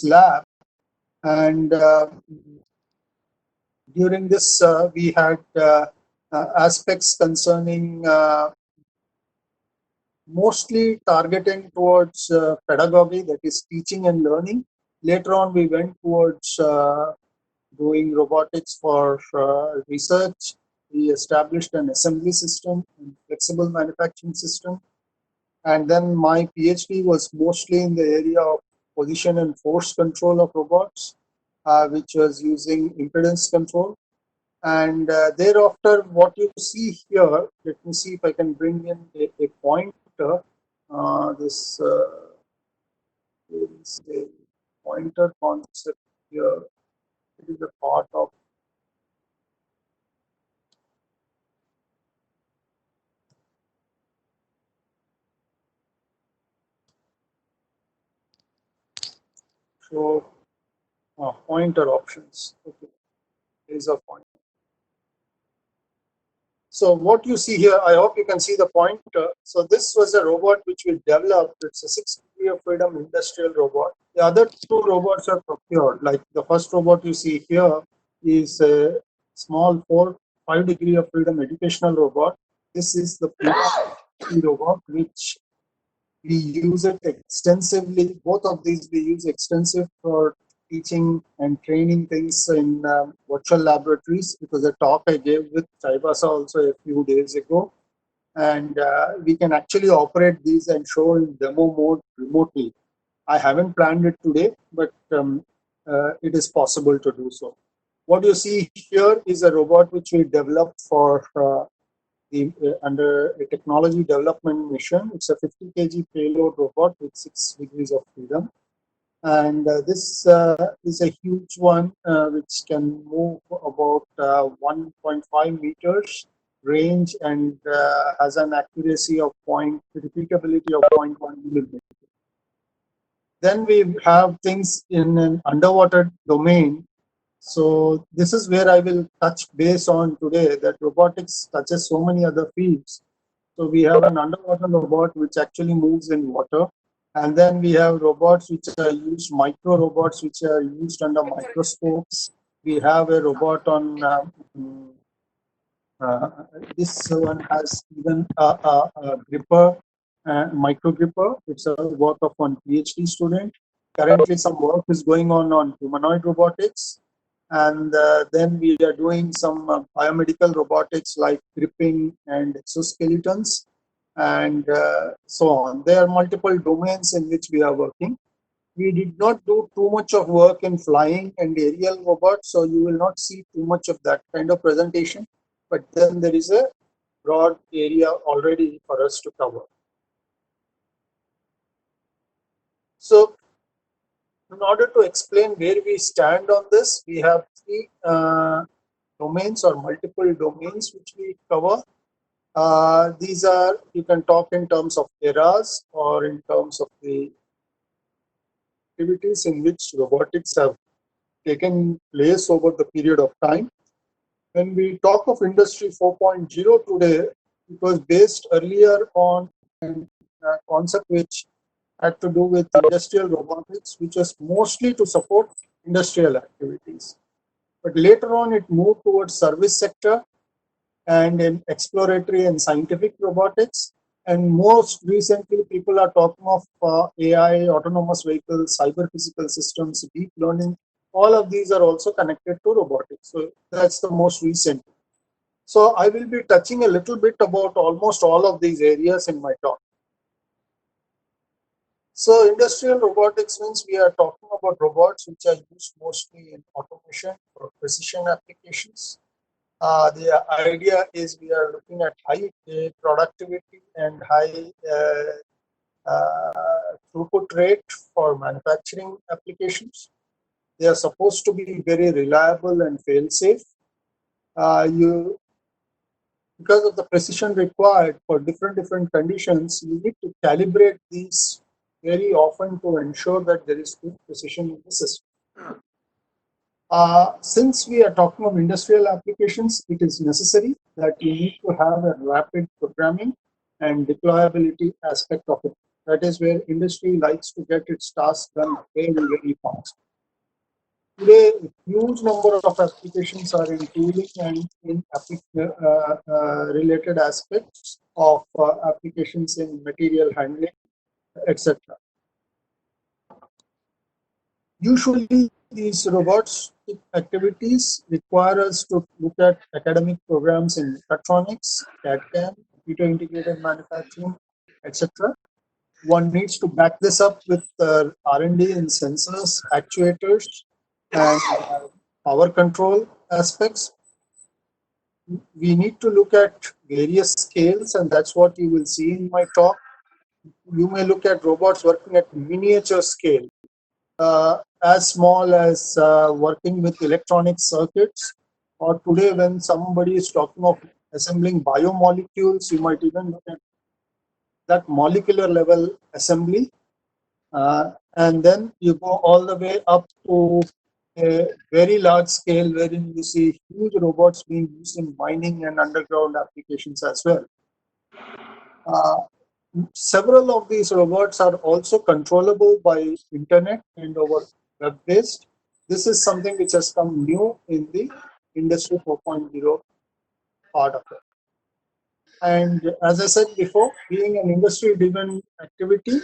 robotics lab, and during this we had aspects concerning mostly targeting towards pedagogy, that is teaching and learning. Later on, we went towards doing robotics for research. We established an assembly system, and flexible manufacturing system. And then my PhD was mostly in the area of position and force control of robots, which was using impedance control. And thereafter, what you see here, let me see if I can bring in a pointer. This is a pointer concept here. It is a part of show pointer options. Okay, there is a pointer. So what you see here, I hope you can see the pointer. So this was a robot which we developed. It's a 6 degree of freedom industrial robot. The other two robots are procured. Like the first robot you see here is a small 5 degree of freedom educational robot. This is the robot which we use it extensively. Both of these we use extensive for teaching and training things in virtual laboratories. It was a talk I gave with Chaibasa also a few days ago. And we can actually operate these and show in demo mode remotely. I haven't planned it today, but it is possible to do so. What you see here is a robot which we developed for under a technology development mission. It's a 50 kg payload robot with 6 degrees of freedom. And this is a huge one which can move about 1.5 meters range and has an accuracy of repeatability of 0.1 millimeter. Then we have things in an underwater domain. So this is where I will touch base on today, that robotics touches so many other fields. So we have an underwater robot which actually moves in water. And then we have robots which are used, micro robots which are used under microscopes. We have a robot on, this one has even a gripper, micro gripper. It's a work of one PhD student. Currently some work is going on humanoid robotics. And then we are doing some biomedical robotics like gripping and exoskeletons and so on. There are multiple domains in which we are working. We did not do too much of work in flying and aerial robots, so you will not see too much of that kind of presentation. But then there is a broad area already for us to cover. So in order to explain where we stand on this, we have three domains or multiple domains which we cover. These are, you can talk in terms of eras or in terms of the activities in which robotics have taken place over the period of time. When we talk of Industry 4.0 today, it was based earlier on a concept which had to do with industrial robotics, which was mostly to support industrial activities. But later on, it moved towards service sector and in exploratory and scientific robotics. And most recently, people are talking of AI, autonomous vehicles, cyber physical systems, deep learning. All of these are also connected to robotics. So that's the most recent. So I will be touching a little bit about almost all of these areas in my talk. So industrial robotics means we are talking about robots which are used mostly in automation or precision applications. The idea is we are looking at high productivity and high throughput rate for manufacturing applications. They are supposed to be very reliable and fail-safe. Because of the precision required for different conditions, you need to calibrate these very often to ensure that there is good precision in the system. Since we are talking of industrial applications, it is necessary that you need to have a rapid programming and deployability aspect of it. That is where industry likes to get its tasks done very, very fast. Today, a huge number of applications are in tooling and in related aspects of applications in material handling, etc. Usually, these robots activities require us to look at academic programs in mechatronics, CAD/CAM, computer integrated manufacturing, etc. One needs to back this up with R&D in sensors, actuators, and power control aspects. We need to look at various scales, and that's what you will see in my talk. You may look at robots working at miniature scale, as small as working with electronic circuits, or today when somebody is talking of assembling biomolecules, you might even look at that molecular level assembly. And then you go all the way up to a very large scale wherein you see huge robots being used in mining and underground applications as well. Several of these robots are also controllable by internet and over web-based. This is something which has come new in the Industry 4.0 part of it. And as I said before, being an industry-driven activity,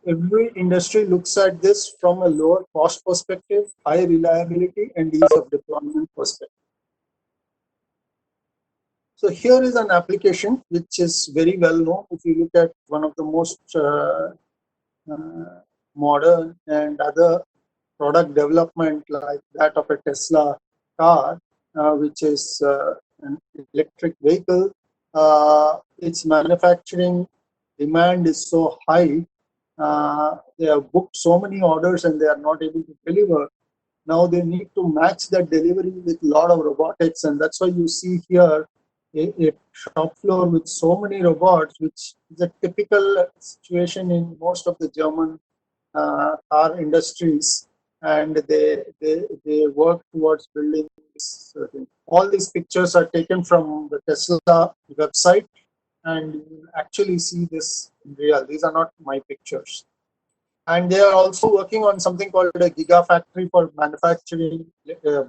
every industry looks at this from a lower cost perspective, high reliability, and ease of deployment perspective. So here is an application which is very well known. If you look at one of the most modern and other product development like that of a Tesla car, which is an electric vehicle, its manufacturing demand is so high. They have booked so many orders and they are not able to deliver. Now they need to match that delivery with a lot of robotics, and that's why you see here a shop floor with so many robots, which is a typical situation in most of the German car industries, and they work towards building this thing. All these pictures are taken from the Tesla website, and you will actually see this in real. These are not my pictures. And they are also working on something called a gigafactory for manufacturing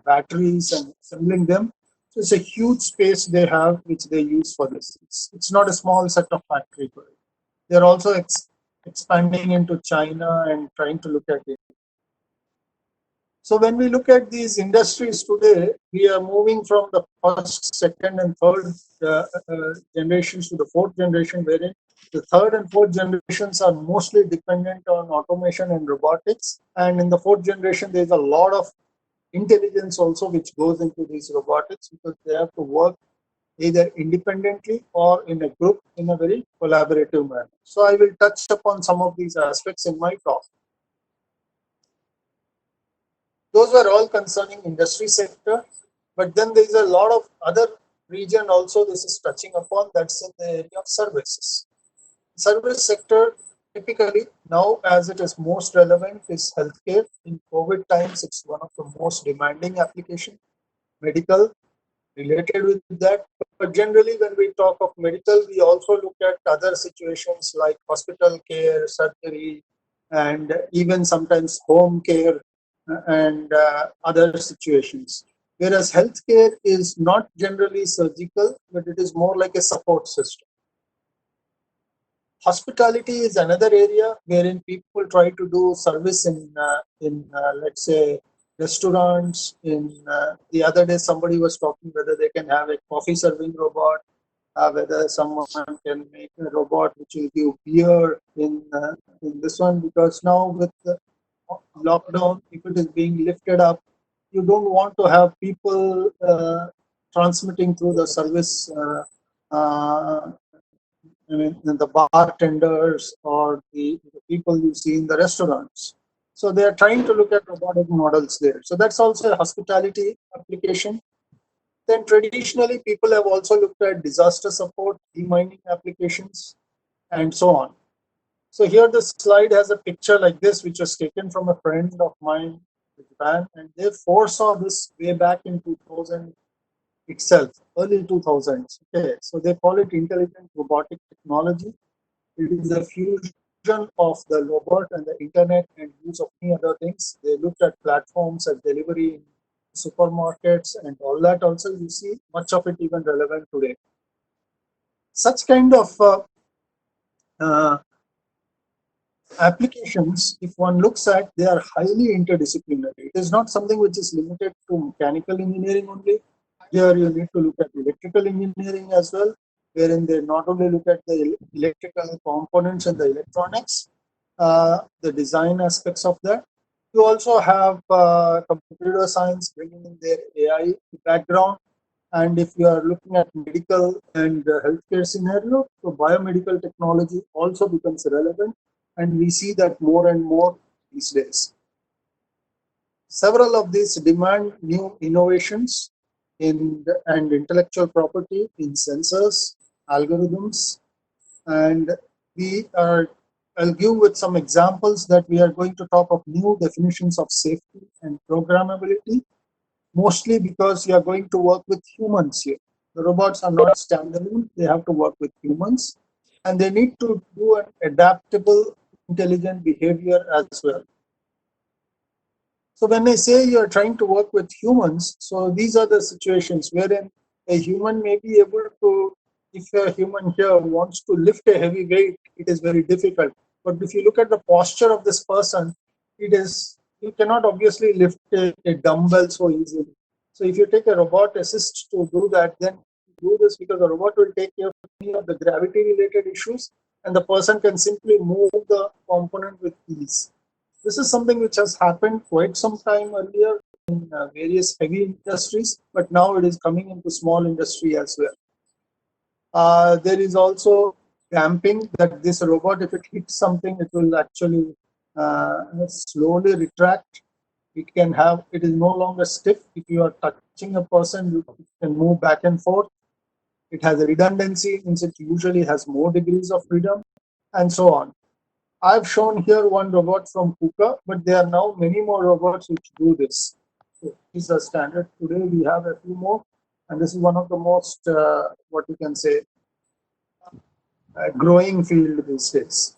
batteries and assembling them. So it's a huge space they have, which they use for this. It's not a small set of factory for it. They're also expanding into China and trying to look at it. So when we look at these industries today, we are moving from the first, second, and third generations to the fourth generation, wherein the third and fourth generations are mostly dependent on automation and robotics. And in the fourth generation, there's a lot of intelligence also which goes into these robotics, because they have to work either independently or in a group in a very collaborative manner. So I will touch upon some of these aspects in my talk. Those were all concerning industry sector, but then there is a lot of other region also this is touching upon, that's in the area of services. Service sector typically now, as it is most relevant, is healthcare. In COVID times, it's one of the most demanding application, medical related with that. But generally, when we talk of medical, we also look at other situations like hospital care, surgery, and even sometimes home care and other situations. Whereas healthcare is not generally surgical, but it is more like a support system. Hospitality is another area wherein people try to do service in let's say restaurants. The other day somebody was talking whether they can have a coffee serving robot, whether someone can make a robot which will give beer in this one, because now with the lockdown, if it is being lifted up, you don't want to have people transmitting through the service. I mean, the bartenders or the people you see in the restaurants. So they are trying to look at robotic models there. So that's also a hospitality application. Then traditionally, people have also looked at disaster support, demining applications, and so on. So here the slide has a picture like this, which was taken from a friend of mine in Japan, and they foresaw this way back in 2000 itself, early 2000s. Okay, so they call it intelligent robotic technology. It is a fusion fusion of the robot and the internet and use of many other things. They looked at platforms and delivery in supermarkets and all that also. You see much of it even relevant today. Such kind of uh, applications, if one looks at, they are highly interdisciplinary. It is not something which is limited to mechanical engineering only. Here you need to look at electrical engineering as well, wherein they not only look at the electrical components and the electronics, the design aspects of that. You also have computer science bringing in their AI background. And if you are looking at medical and healthcare scenario, so biomedical technology also becomes relevant. And we see that more and more these days. Several of these demand new innovations and intellectual property in sensors, algorithms, and I'll give with some examples that we are going to talk of new definitions of safety and programmability, mostly because you are going to work with humans here. The robots are not standalone, they have to work with humans, and they need to do an adaptable, intelligent behavior as well. So when I say you are trying to work with humans, so these are the situations wherein a human may be able to, if a human here wants to lift a heavy weight, it is very difficult. But if you look at the posture of this person, you cannot obviously lift a dumbbell so easily. So if you take a robot assist to do that, then do this because the robot will take care of any of the gravity related issues and the person can simply move the component with ease. This is something which has happened quite some time earlier in various heavy industries, but now it is coming into small industry as well. There is also damping, that this robot, if it hits something, it will actually slowly retract. It is no longer stiff. If you are touching a person, you can move back and forth. It has a redundancy, means it usually has more degrees of freedom, and so on. I've shown here one robot from KUKA, but there are now many more robots which do this. So this is a standard. Today we have a few more, and this is one of the most, what you can say, growing field these days.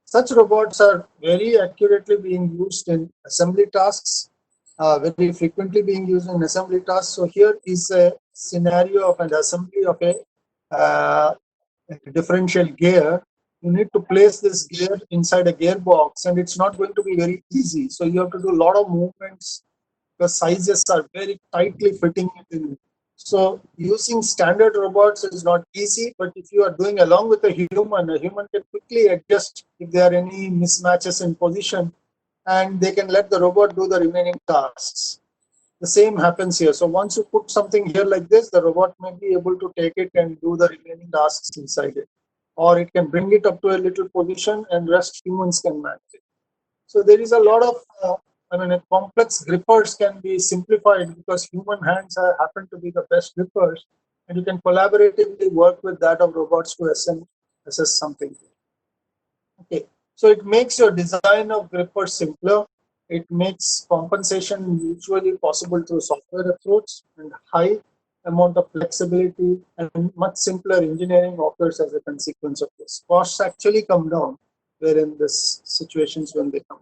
Such robots are very accurately being used in assembly tasks, very frequently being used in assembly tasks. So here is a scenario of an assembly of a differential gear. You need to place this gear inside a gearbox, and it's not going to be very easy. So you have to do a lot of movements because sizes are very tightly fitting it in. So using standard robots is not easy, but if you are doing along with a human can quickly adjust if there are any mismatches in position, and they can let the robot do the remaining tasks. The same happens here. So once you put something here like this, the robot may be able to take it and do the remaining tasks inside it. Or it can bring it up to a little position and rest humans can manage it. So there is a lot of, complex grippers can be simplified because human hands happen to be the best grippers, and you can collaboratively work with that of robots to assess something. Okay, so it makes your design of grippers simpler. It makes compensation usually possible through software approach, and high amount of flexibility and much simpler engineering occurs as a consequence of this. Costs actually come down wherein this situations when they come.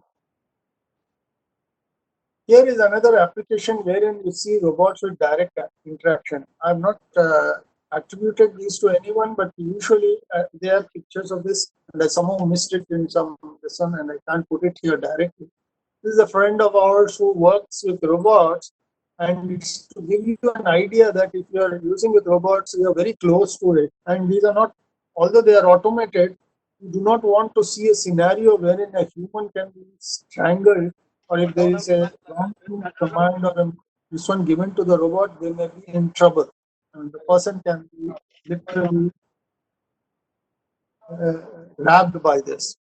Here is another application wherein you see robots with direct interaction. I'm not attributed these to anyone, but usually there are pictures of this, and I somehow missed it in some lesson, and I can't put it here directly. This is a friend of ours who works with robots, and it's to give you an idea that if you are using with robots, you are very close to it. And these are not, although they are automated, you do not want to see a scenario wherein a human can be strangled, or if there is a wrong command or this one given to the robot, they may be in trouble. And the person can be literally grabbed by this.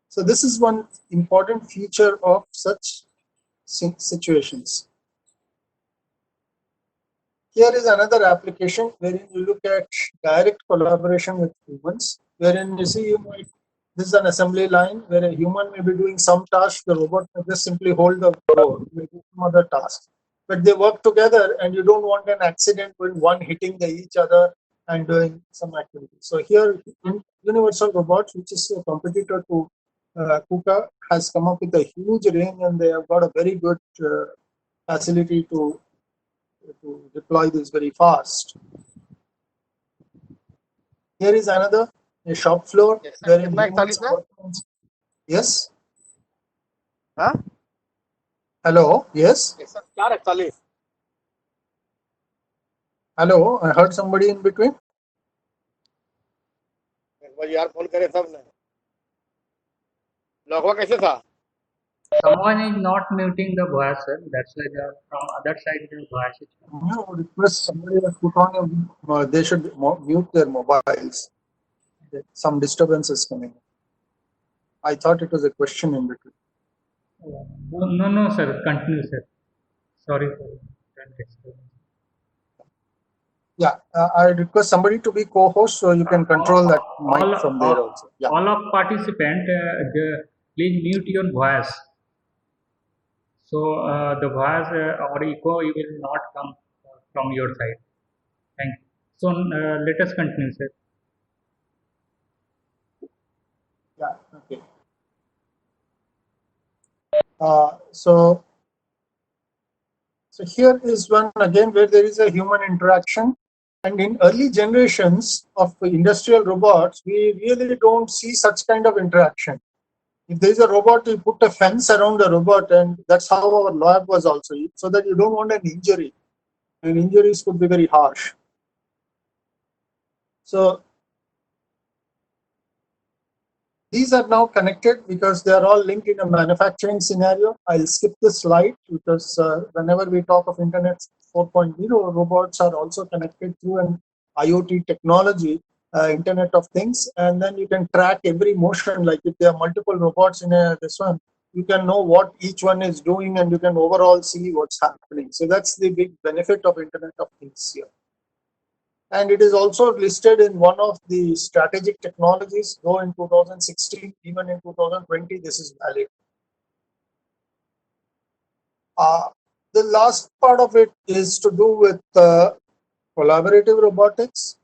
So this is one important feature of such situations. Here is another application wherein you look at direct collaboration with humans, wherein you see this is an assembly line where a human may be doing some task, the robot may just simply hold the door, may do some other task. But they work together, and you don't want an accident when one hitting each other and doing some activity. So here, Universal Robots, which is a competitor to KUKA, has come up with a huge range, and they have got a very good facility to deploy this very fast. Here is another a shop floor Yes, sir. wherein कितना humans 41 are है? working. Yes. हाँ? Hello. Yes. Yes, sir. 441. Hello. I heard somebody in between. एक बार यार phone करे सब ने लॉकवा कैसे था Someone is not muting the voice, sir. That's why from other side the voice is coming. I would request somebody has put on they should mute their mobiles. Some disturbance is coming. I thought it was a question in between. No, sir. Continue, sir. Sorry for that disturbance. Yeah, I request somebody to be co-host so you can control that mic from there also. Yeah. All of participant, please mute your voice. So the voice or echo will not come from your side. Thank you. So let us continue, sir. Yeah. Okay. So here is one again where there is a human interaction, and in early generations of industrial robots, we really don't see such kind of interaction. If there is a robot, you put a fence around the robot, and that's how our lab was also, so that you don't want an injury, and injuries could be very harsh. So these are now connected because they are all linked in a manufacturing scenario. I'll skip this slide because whenever we talk of Internet 4.0, robots are also connected through an IoT technology, Internet of Things, and then you can track every motion. Like if there are multiple robots in this one, you can know what each one is doing, and you can overall see what's happening. So that's the big benefit of Internet of Things here. And it is also listed in one of the strategic technologies, though in 2016, even in 2020, this is valid. The last part of it is to do with collaborative robotics.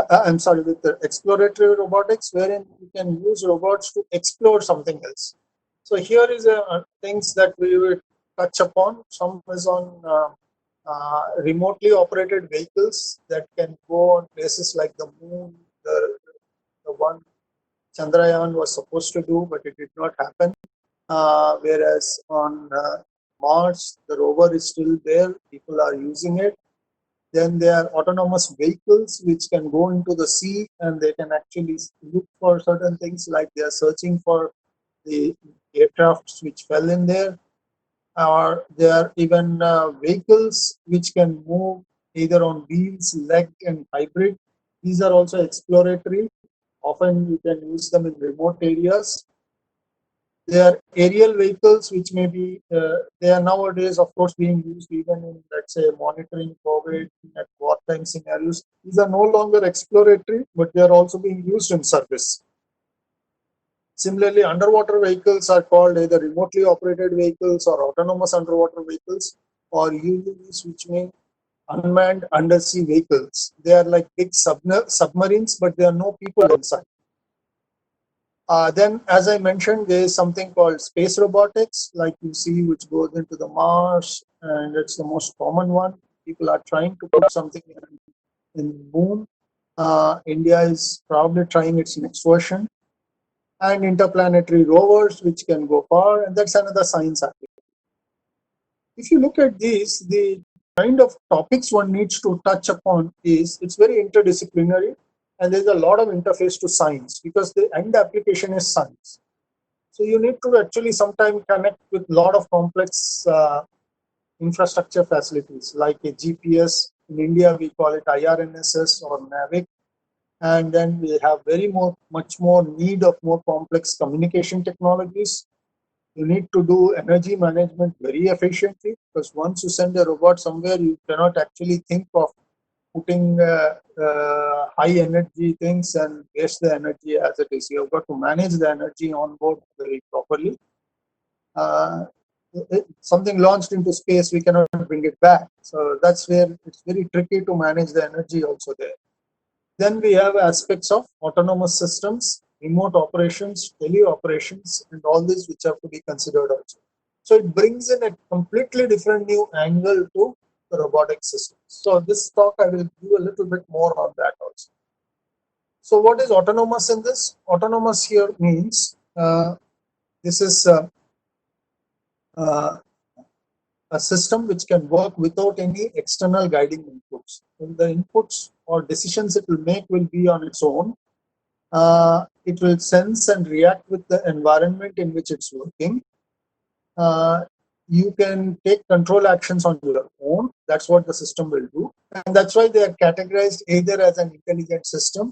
I'm sorry, with the exploratory robotics, wherein you can use robots to explore something else. So here is things that we will touch upon. Some is on remotely operated vehicles that can go on places like the moon, the one Chandrayaan was supposed to do, but it did not happen. Whereas on Mars, the rover is still there, people are using it. Then there are autonomous vehicles which can go into the sea and they can actually look for certain things, like they are searching for the aircrafts which fell in there. Or there are even vehicles which can move either on wheels, leg, and hybrid. These are also exploratory. Often you can use them in remote areas. There are aerial vehicles which may be, they are nowadays, of course, being used even in, let's say, monitoring COVID at wartime scenarios. These are no longer exploratory, but they are also being used in service. Similarly, underwater vehicles are called either remotely operated vehicles or autonomous underwater vehicles, or UUVs, which mean unmanned undersea vehicles. They are like big submarines, but there are no people inside. Then, as I mentioned, there is something called space robotics, like you see, which goes into the Mars, and it's the most common one. People are trying to put something in moon. India is probably trying its next version. And interplanetary rovers, which can go far, and that's another science activity. If you look at these, the kind of topics one needs to touch upon is, it's very interdisciplinary, and there's a lot of interface to science because the end application is science. So you need to actually sometimes connect with a lot of complex infrastructure facilities, like a GPS. In India, we call it IRNSS or NAVIC. And then we have much more need of more complex communication technologies. You need to do energy management very efficiently, because once you send a robot somewhere, you cannot actually think of putting high energy things and waste the energy as it is. You have got to manage the energy on board very properly. Something launched into space, we cannot bring it back. So that's where it's very tricky to manage the energy also there. Then we have aspects of autonomous systems, remote operations, teleoperations, and all these which have to be considered also. So it brings in a completely different new angle to the robotic systems. So this talk I will do a little bit more on that also. So what is autonomous in this? Autonomous here means this is uh, a system which can work without any external guiding inputs. And the inputs or decisions it will make will be on its own. It will sense and react with the environment in which it's working. You can take control actions on your own. That's what the system will do. And that's why they are categorized either as an intelligent system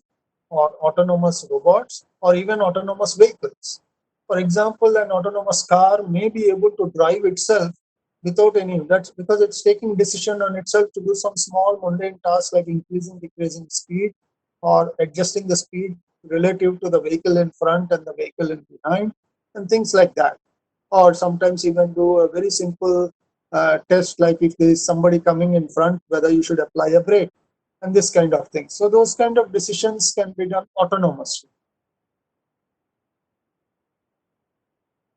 or autonomous robots or even autonomous vehicles. For example, an autonomous car may be able to drive itself without any, that's because it's taking decision on itself to do some small mundane tasks like increasing, decreasing speed or adjusting the speed relative to the vehicle in front and the vehicle in behind and things like that. Or sometimes even do a very simple test like if there is somebody coming in front, whether you should apply a brake and this kind of thing. So those kind of decisions can be done autonomously.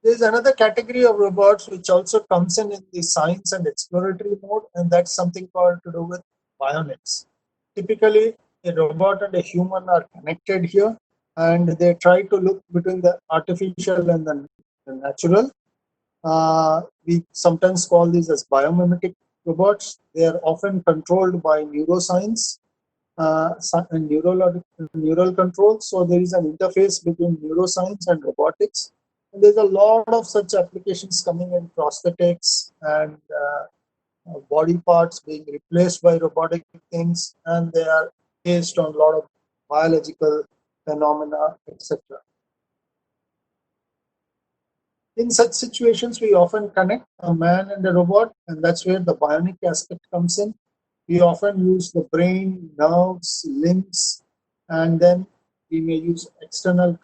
There is another category of robots which also comes in the science and exploratory mode, and that's something called to do with bionics. Typically, a robot and a human are connected here, and they try to look between the artificial and the natural. We sometimes call these as biomimetic robots. They are often controlled by neuroscience and neural control. So there is an interface between neuroscience and robotics. And there's a lot of such applications coming in prosthetics and body parts being replaced by robotic things, and they are based on a lot of biological phenomena, etc. In such situations, we often connect a man and a robot, and that's where the bionic aspect comes in. We often use the brain, nerves, limbs, and then we may use external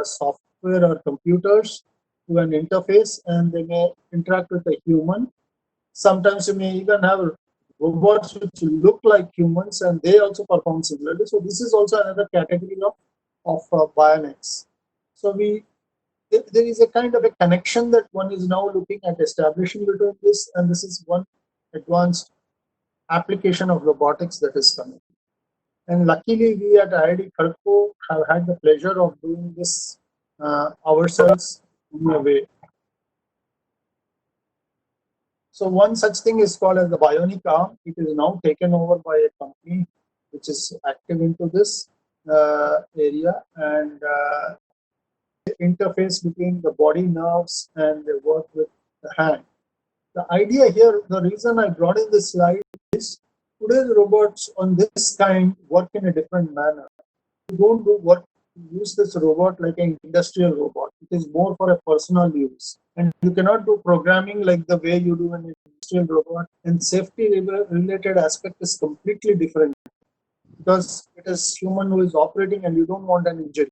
software or computers to an interface, and they may interact with a human. Sometimes you may even have robots which look like humans, and they also perform similarly. So this is also another category of bionics. So there is a kind of a connection that one is now looking at establishing between this, and this is one advanced application of robotics that is coming. And luckily, we at IIT Kharagpur have had the pleasure of doing this ourselves in a way. So one such thing is called as the bionic arm. It is now taken over by a company which is active into this area, and interface between the body nerves and they work with the hand. The idea here, the reason I brought in this slide is today's robots on this kind work in a different manner. You don't do work, use this robot like an industrial robot. It is more for a personal use. And you cannot do programming like the way you do an industrial robot. And safety related aspect is completely different because it is human who is operating and you don't want an injury.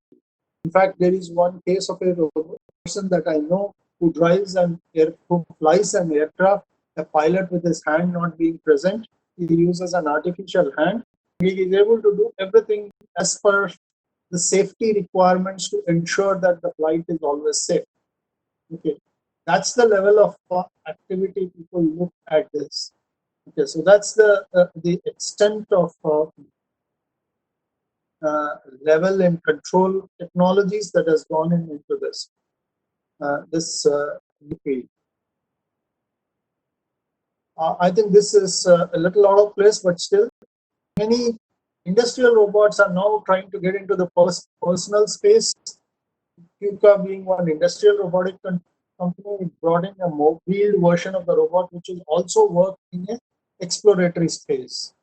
In fact, there is one case of a person that I know who who flies an aircraft, a pilot with his hand not being present. He uses an artificial hand. He is able to do everything as per the safety requirements to ensure that the flight is always safe. Okay, that's the level of activity people look at this. Okay, so that's the extent of level and control technologies that has gone into this field. I think this is a little out of place, but still, many industrial robots are now trying to get into the personal space. KUKA being one industrial robotic company, brought in a mobile version of the robot, which will also work in an exploratory space.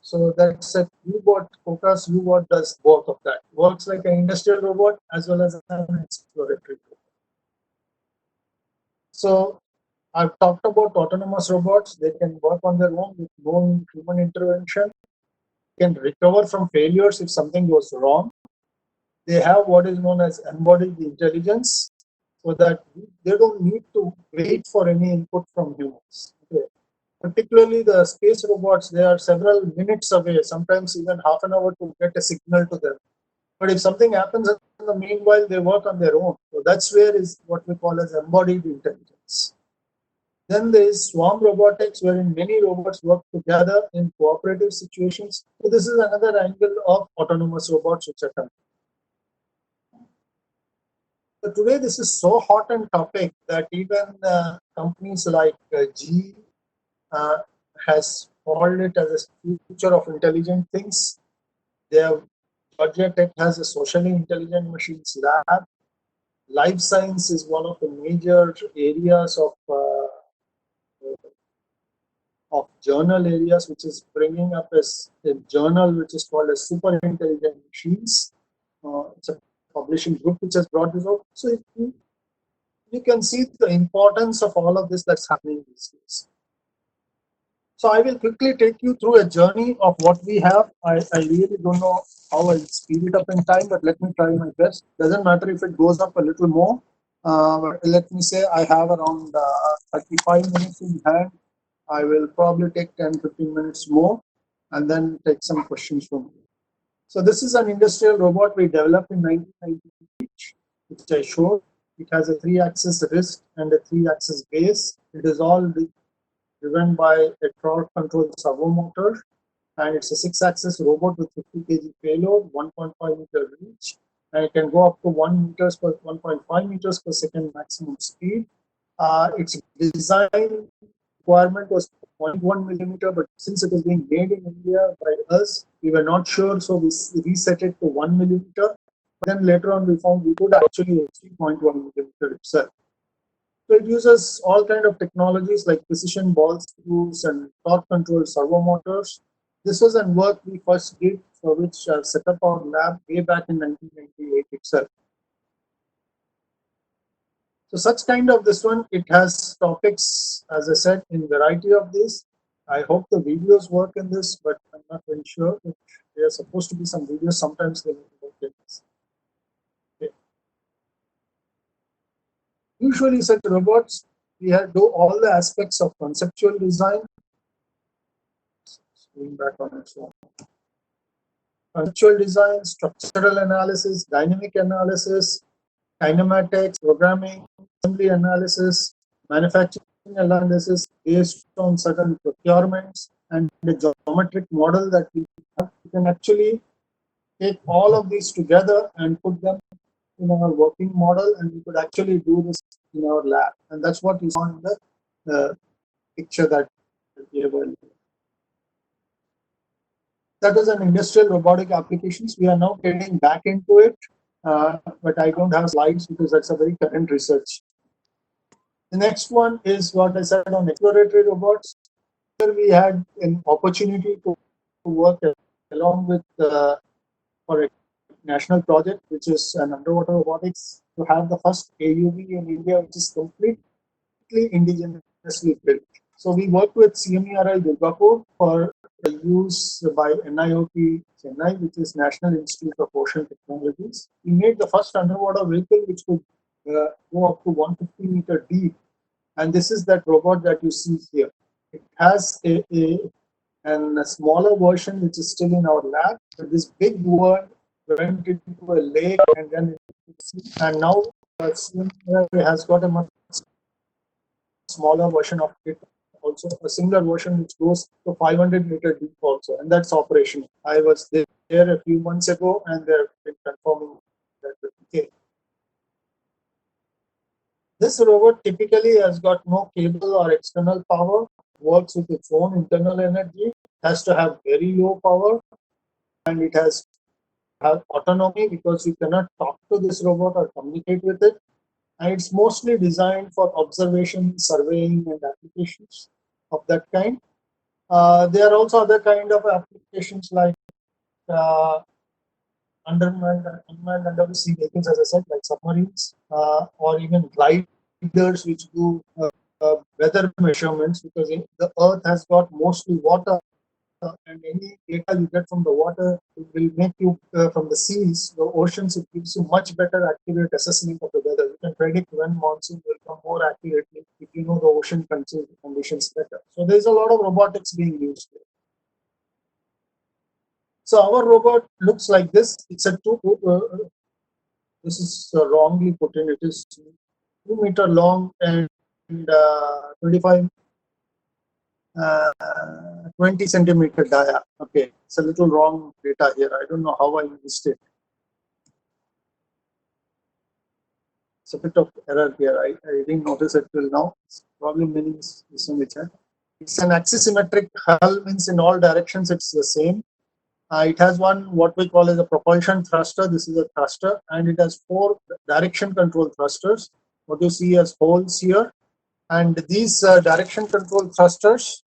So that's a U-Bot. KUKA's U-Bot does both of that. Works like an industrial robot as well as an exploratory robot. So I've talked about autonomous robots. They can work on their own with no human intervention. They can recover from failures if something goes wrong. They have what is known as embodied intelligence, so that they don't need to wait for any input from humans. Okay. particularly the space robots, they are several minutes away, sometimes even half an hour to get a signal to them. But if something happens in the meanwhile, they work on their own. So that's where is what we call as embodied intelligence. Then there is swarm robotics, wherein many robots work together in cooperative situations. So this is another angle of autonomous robots which are coming. So today, this is so hot and topic that even companies like GE has called it as a future of intelligent things. Their Georgia Tech has a socially intelligent machines lab. Life science is one of the major areas of journal areas, which is bringing up a journal which is called as Super Intelligent Machines. It's a publishing group which has brought this out. So you can see the importance of all of this that's happening these days. So I will quickly take you through a journey of what we have. I really don't know how I'll speed it up in time, but let me try my best. Doesn't matter if it goes up a little more. Let me say I have around 35 minutes in hand. I will probably take 10-15 minutes more and then take some questions from you. So this is an industrial robot we developed in 1998, which I showed. It has a 3-axis wrist and a 3-axis base. It is all driven by a torque controlled servo motor, and it's a 6-axis robot with 50 kg payload, 1.5 meter reach, and it can go up to 1.5 meters per second maximum speed. Its design requirement was 0.1 millimeter, but since it is being made in India by us, we were not sure, so we reset it to 1 millimeter. But then later on, we found we could actually achieve 0.1 millimeter itself. So it uses all kind of technologies like precision ball screws and torque controlled servo motors. This was a work we first did, for which set up our lab way back in 1998 itself. So such kind of this one, it has topics, as I said, in variety of these. I hope the videos work in this, but I'm not very sure. There are supposed to be some videos, sometimes they don't work in this. Okay. Usually such robots, we have do all the aspects of conceptual design. Going back on its own. Conceptual design, structural analysis, dynamic analysis, kinematics, programming, assembly analysis, manufacturing analysis based on certain procurements, and the geometric model that we have. We can actually take all of these together and put them in our working model, and we could actually do this in our lab. And that's what you saw in the picture that we have earlier. That is an industrial robotic applications. We are now getting back into it, but I don't have slides because that's a very current research. The next one is what I said on exploratory robots. Here we had an opportunity to work along with for a national project, which is an underwater robotics, to have the first AUV in India, which is completely indigenously built. So we worked with CMERI Durgapur for use by NIOT Chennai, which is National Institute of Ocean Technologies. We made the first underwater vehicle which could go up to 150 meter deep, and this is that robot that you see here. It has a smaller version which is still in our lab, but this big one went into a lake and then now CMERI has got a much smaller version of it, also a similar version which goes to 500 meter deep also, and that's operational. I was there a few months ago, and they've been confirming that. Okay. This robot typically has got no cable or external power, works with its own internal energy, has to have very low power, and it has have autonomy because you cannot talk to this robot or communicate with it. And it's mostly designed for observation, surveying, and applications of that kind. There are also other kind of applications like unmanned undersea vehicles, as I said, like submarines, or even gliders which do weather measurements, because the Earth has got mostly water, and any data you get from the water will make you from the seas, the oceans. It gives you much better accurate assessment of the weather. You can predict when monsoon will perform more accurately if you know the ocean conditions better. So there's a lot of robotics being used here. So our robot looks like this. It's a this is wrongly put in. It is 2 meter long and 25 20 centimeter dia. Okay, it's a little wrong data here. I don't know how I missed it. It's a bit of error here. I didn't notice it till now. It's probably meaning this one which it's an axisymmetric hull, means in all directions it's the same. It has one what we call as a propulsion thruster. This is a thruster, and it has 4 direction control thrusters. What you see as holes here, and these direction control thrusters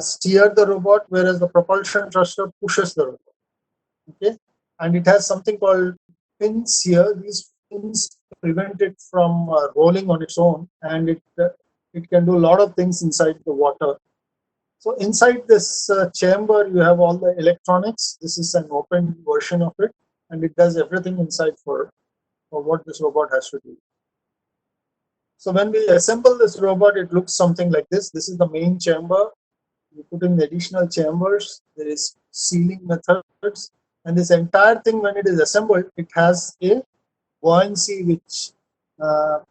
steer the robot, whereas the propulsion thruster pushes the robot. Okay, and it has something called fins here. These fins prevent it from rolling on its own, and it can do a lot of things inside the water. So inside this chamber, you have all the electronics. This is an open version of it, and it does everything inside for what this robot has to do. So when we assemble this robot, it looks something like this. This is the main chamber. You put in the additional chambers. There is sealing methods, and this entire thing, when it is assembled, it has a buoyancy which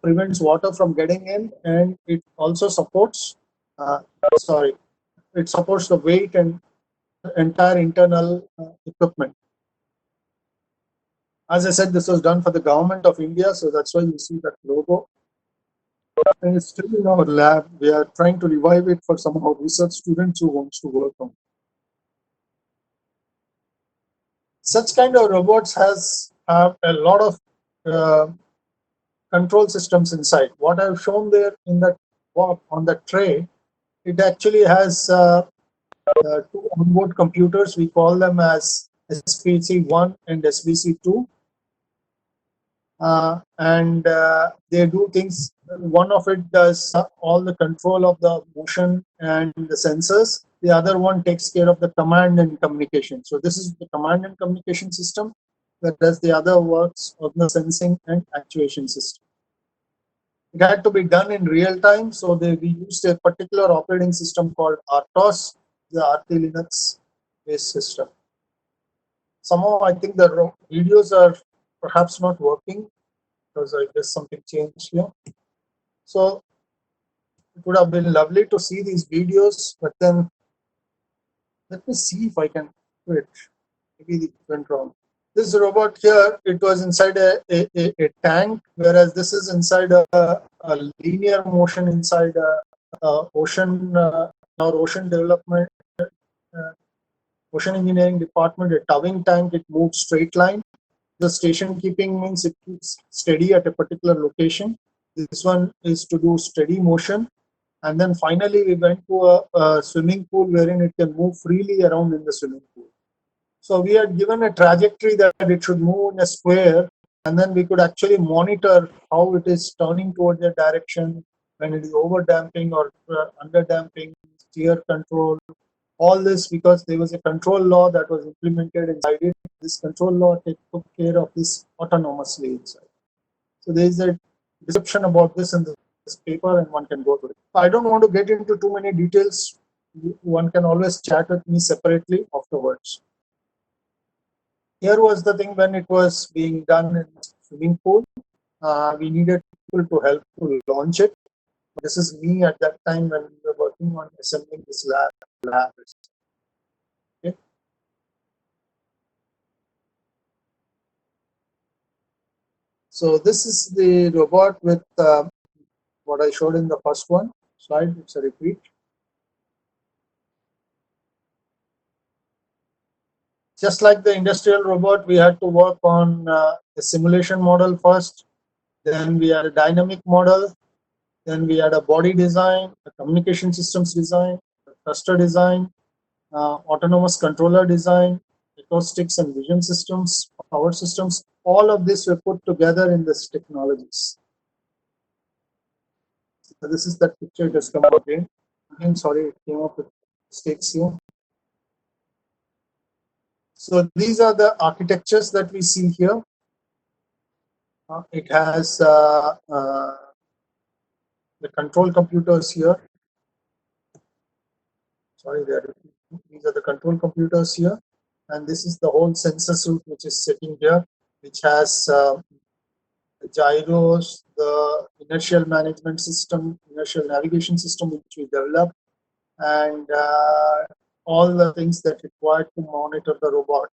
prevents water from getting in, and it also supports. It supports the weight and entire internal equipment. As I said, this was done for the government of India, so that's why you see that logo. And it's still in our lab. We are trying to revive it for some of our research students who wants to work on. Such kind of robots have a lot of control systems inside. What I've shown there in that on the tray, it actually has 2 onboard computers. We call them as SPC1 and SBC2. And they do things. One of it does all the control of the motion and the sensors. The other one takes care of the command and communication. So this is the command and communication system, whereas the other works on the sensing and actuation system. It had to be done in real time, so we used a particular operating system called RTOS, the RT Linux based system. Somehow I think the videos are perhaps not working because I guess something changed here. So it would have been lovely to see these videos, but then let me see if I can do it. Maybe it went wrong. This robot here, it was inside a tank, whereas this is inside a linear motion inside a ocean, our ocean development, ocean engineering department, a towing tank. It moves straight line. The station keeping means it keeps steady at a particular location. This one is to do steady motion. And then finally we went to a swimming pool wherein it can move freely around in the swimming pool. So we had given a trajectory that it should move in a square, and then we could actually monitor how it is turning towards a direction, when it is over damping or under damping, steer control, all this because there was a control law that was implemented inside it. This control law took care of this autonomously inside. So there is a description about this in this paper, and one can go to it. I don't want to get into too many details. One can always chat with me separately afterwards. Here was the thing when it was being done in the swimming pool. We needed people to help to launch it. This is me at that time when we were working on assembling this lab. Okay. So this is the robot with what I showed in the first one slide. It's a repeat. Just like the industrial robot, we had to work on a simulation model first. Then we had a dynamic model. Then we had a body design, a communication systems design, a cluster design, autonomous controller design, acoustics and vision systems, power systems. All of this were put together in this technologies. So this is that picture. It has come up again. Again, sorry, it came up with mistakes here. So these are the architectures that we see here. It has the control computers here. Sorry, these are the control computers here, and this is the whole sensor suite which is sitting here, which has the gyros, the inertial management system, inertial navigation system which we developed, and all the things that required to monitor the robot.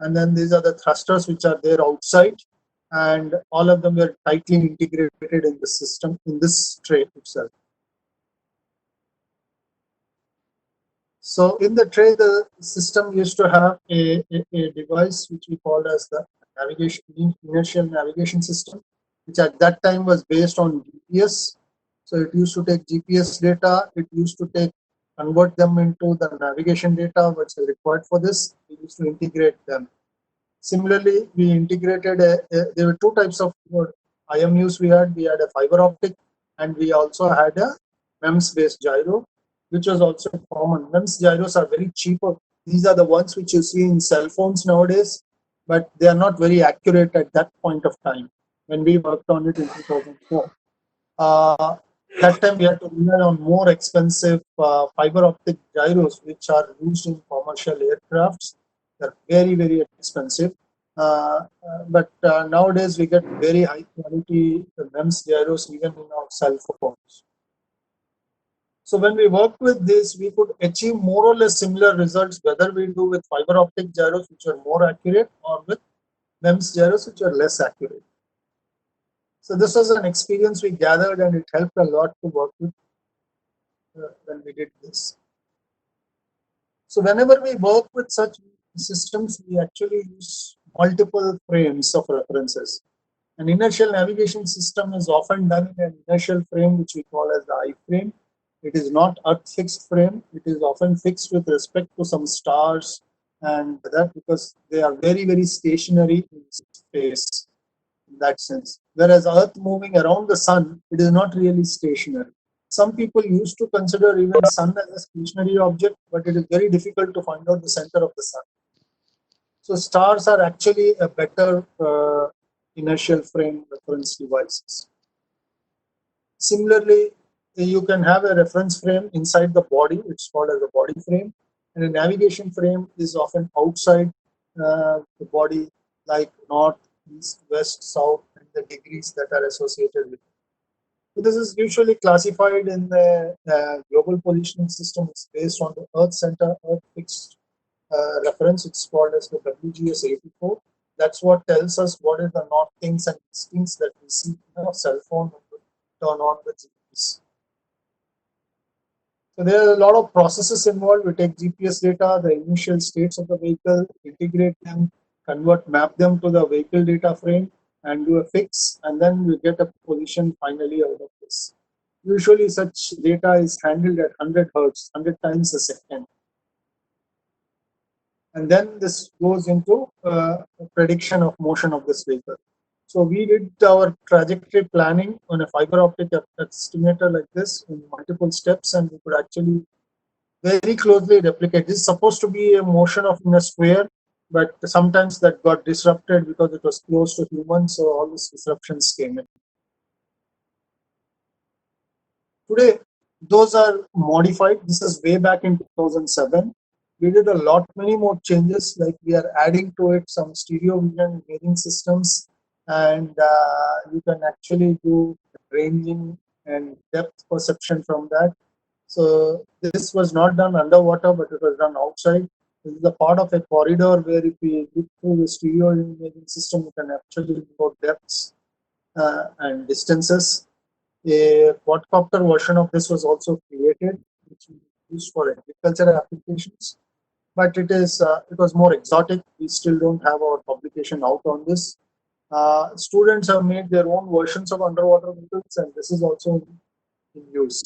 And then these are the thrusters which are there outside, and all of them were tightly integrated in the system, in this tray itself. So in the tray, the system used to have a device which we called as the navigation, inertial navigation system, which at that time was based on GPS. So it used to take GPS data, it used to convert them into the navigation data which is required for this. We used to integrate them. Similarly, we integrated, there were two types of IMUs we had. We had a fiber optic, and we also had a MEMS-based gyro, which was also common. MEMS gyros are very cheaper. These are the ones which you see in cell phones nowadays, but they are not very accurate at that point of time when we worked on it in 2004. That time we had to rely on more expensive fiber optic gyros, which are used in commercial aircrafts. They're very, very expensive. But nowadays we get very high quality MEMS gyros even in our cell phones. So when we worked with this, we could achieve more or less similar results, whether we do with fiber optic gyros, which are more accurate, or with MEMS gyros, which are less accurate. So this was an experience we gathered, and it helped a lot to work with when we did this. So whenever we work with such systems, we actually use multiple frames of references. An inertial navigation system is often done in an inertial frame, which we call as the I-frame. It is not a fixed frame. It is often fixed with respect to some stars and that, because they are very, very stationary in space in that sense. Whereas Earth moving around the sun, it is not really stationary. Some people used to consider even sun as a stationary object, but it is very difficult to find out the center of the sun. So stars are actually a better inertial frame reference devices. Similarly, you can have a reference frame inside the body. It's called as a body frame, and a navigation frame is often outside the body, like north, east, west, south, and the degrees that are associated with it. So this is usually classified in the global positioning system. It's based on the Earth center, Earth fixed reference. It's called as the WGS 84. That's what tells us what is the north things and east things that we see in our cell phone when we turn on the GPS. So there are a lot of processes involved. We take GPS data, the initial states of the vehicle, integrate them, map them to the vehicle data frame, and do a fix, and then we get a position finally out of this. Usually such data is handled at 100 Hertz, 100 times a second. And then this goes into prediction of motion of this vehicle. So we did our trajectory planning on a fiber optic estimator like this in multiple steps, and we could actually very closely replicate. This is supposed to be a motion of in a square, but sometimes that got disrupted because it was close to humans, so all these disruptions came in. Today, those are modified. This is way back in 2007. We did many more changes, like we are adding to it some stereo vision imaging systems, and you can actually do ranging and depth perception from that. So this was not done underwater, but it was done outside. This is a part of a corridor where if we look through the stereo imaging system, you can actually go depths and distances. A quadcopter version of this was also created, which we used for agricultural applications. But it was more exotic. We still don't have our publication out on this. Students have made their own versions of underwater vehicles, and this is also in use.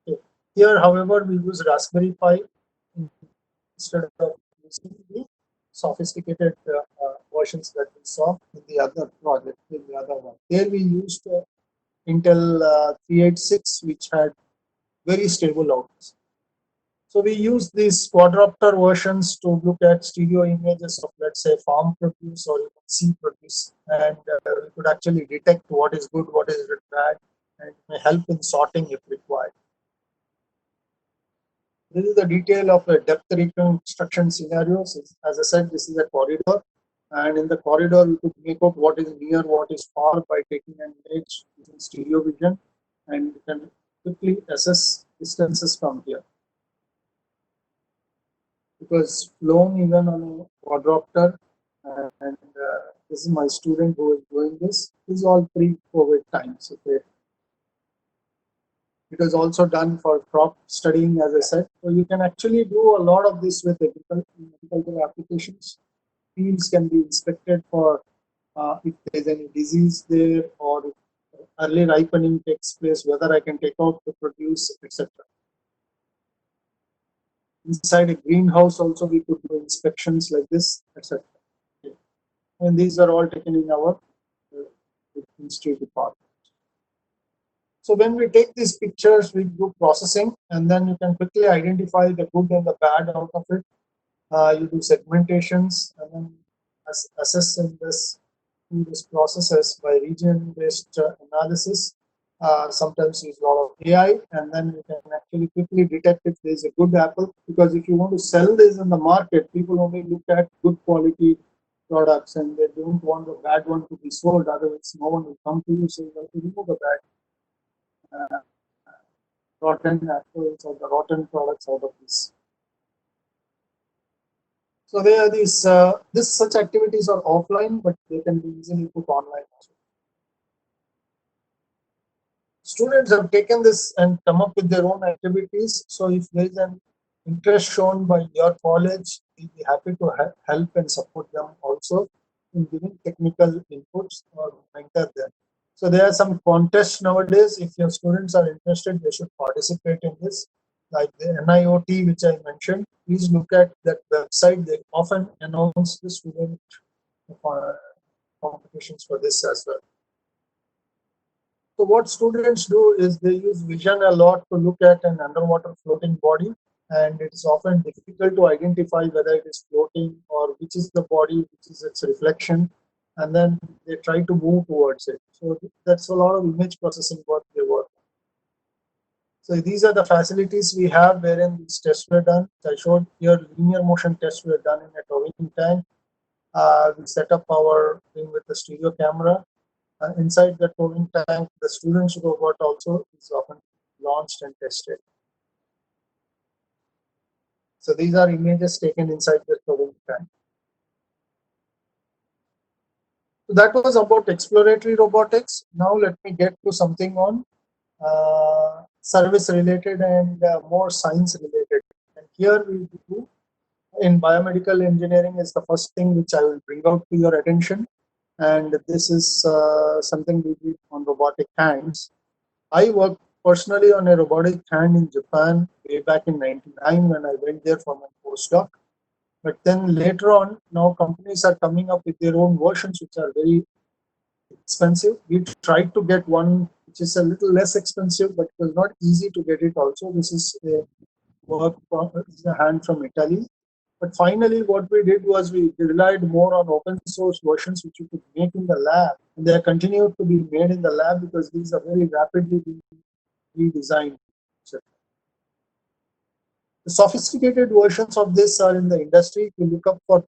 Okay. Here, however, we use Raspberry Pi instead of using the sophisticated versions that we saw in the other project, in the other one. There we used Intel 386, which had very stable outputs. So we use these quadcopter versions to look at stereo images of, let's say, farm produce or even sea produce, and we could actually detect what is good, what is bad, and may help in sorting if required. This is the detail of a depth reconstruction scenarios. As I said, this is a corridor, and in the corridor, you could make out what is near, what is far by taking an image using stereo vision, and you can quickly assess distances from here. It was flown even on a quadcopter, and this is my student who is doing this. This is all pre-COVID times. Okay. It was also done for crop studying, as I said. So you can actually do a lot of this with agricultural applications. Fields can be inspected for if there is any disease there, or if early ripening takes place, whether I can take out the produce, etc. Inside a greenhouse also we could do inspections like this, etc. And these are all taken in our institute department. So when we take these pictures, we do processing, and then you can quickly identify the good and the bad out of it. You do segmentations, and then assess in this processes by region-based analysis. Sometimes use a lot of AI, and then you can actually quickly detect if there is a good apple. Because if you want to sell this in the market, people only look at good quality products, and they don't want the bad one to be sold. Otherwise, no one will come to you, so you have to remove the bad. Rotten apples or the rotten products out of this. So there are these such activities are offline, but they can be easily put online also. Students have taken this and come up with their own activities. So if there is an interest shown by your college, we'll be happy to help and support them also in giving technical inputs or mentor them. So there are some contests nowadays. If your students are interested, they should participate in this. Like the NIOT, which I mentioned, please look at that website. They often announce the student competitions for this as well. So what students do is they use vision a lot to look at an underwater floating body, and it is often difficult to identify whether it is floating or which is the body, which is its reflection, and then they try to move towards it. So that's a lot of image processing work they work. So these are the facilities we have wherein these tests were done. I showed here linear motion tests were done in a towing tank. We set up our thing with the stereo camera. Inside the towing tank, the students' robot also is often launched and tested. So these are images taken inside the towing tank. So that was about exploratory robotics. Now let me get to something on service related and more science related. And here we do in biomedical engineering is the first thing which I will bring out to your attention. And this is something we did on robotic hands. I worked personally on a robotic hand in Japan way back in '99 when I went there for my postdoc. But then later on, now companies are coming up with their own versions which are very expensive. We tried to get one which is a little less expensive, but it was not easy to get it also. This is a work from a hand from Italy. But finally, what we did was we relied more on open source versions which you could make in the lab. And they continue to be made in the lab because these are very rapidly being redesigned. The sophisticated versions of this are in the industry. If you look up for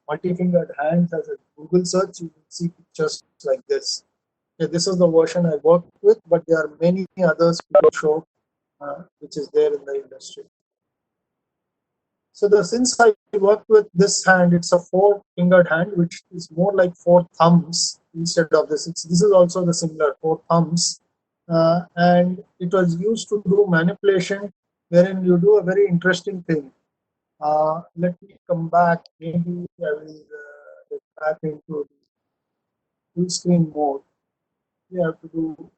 multi-fingered hands as a Google search, you will see pictures like this. Okay, this is the version I worked with, but there are many others to show which is there in the industry. So since I worked with this hand, it's a 4-fingered hand, which is more like 4 thumbs instead of this. This is also the similar 4 thumbs. And it was used to do manipulation, wherein you do a very interesting thing. Let me come back. Maybe I will get back into the full screen mode. You have to do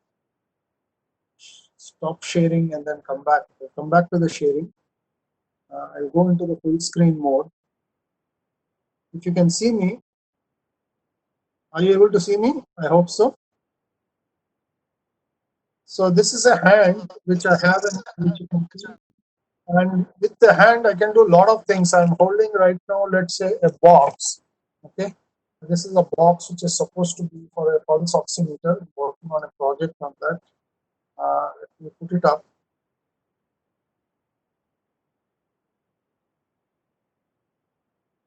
stop sharing and then come back. Come back to the sharing. I'll go into the full screen mode. If you can see me, are you able to see me? I hope so. So this is a hand which I have, which you can see. And with the hand, I can do a lot of things. I'm holding right now, let's say, a box. Okay. This is a box which is supposed to be for a pulse oximeter. I'm working on a project on that. Let me put it up.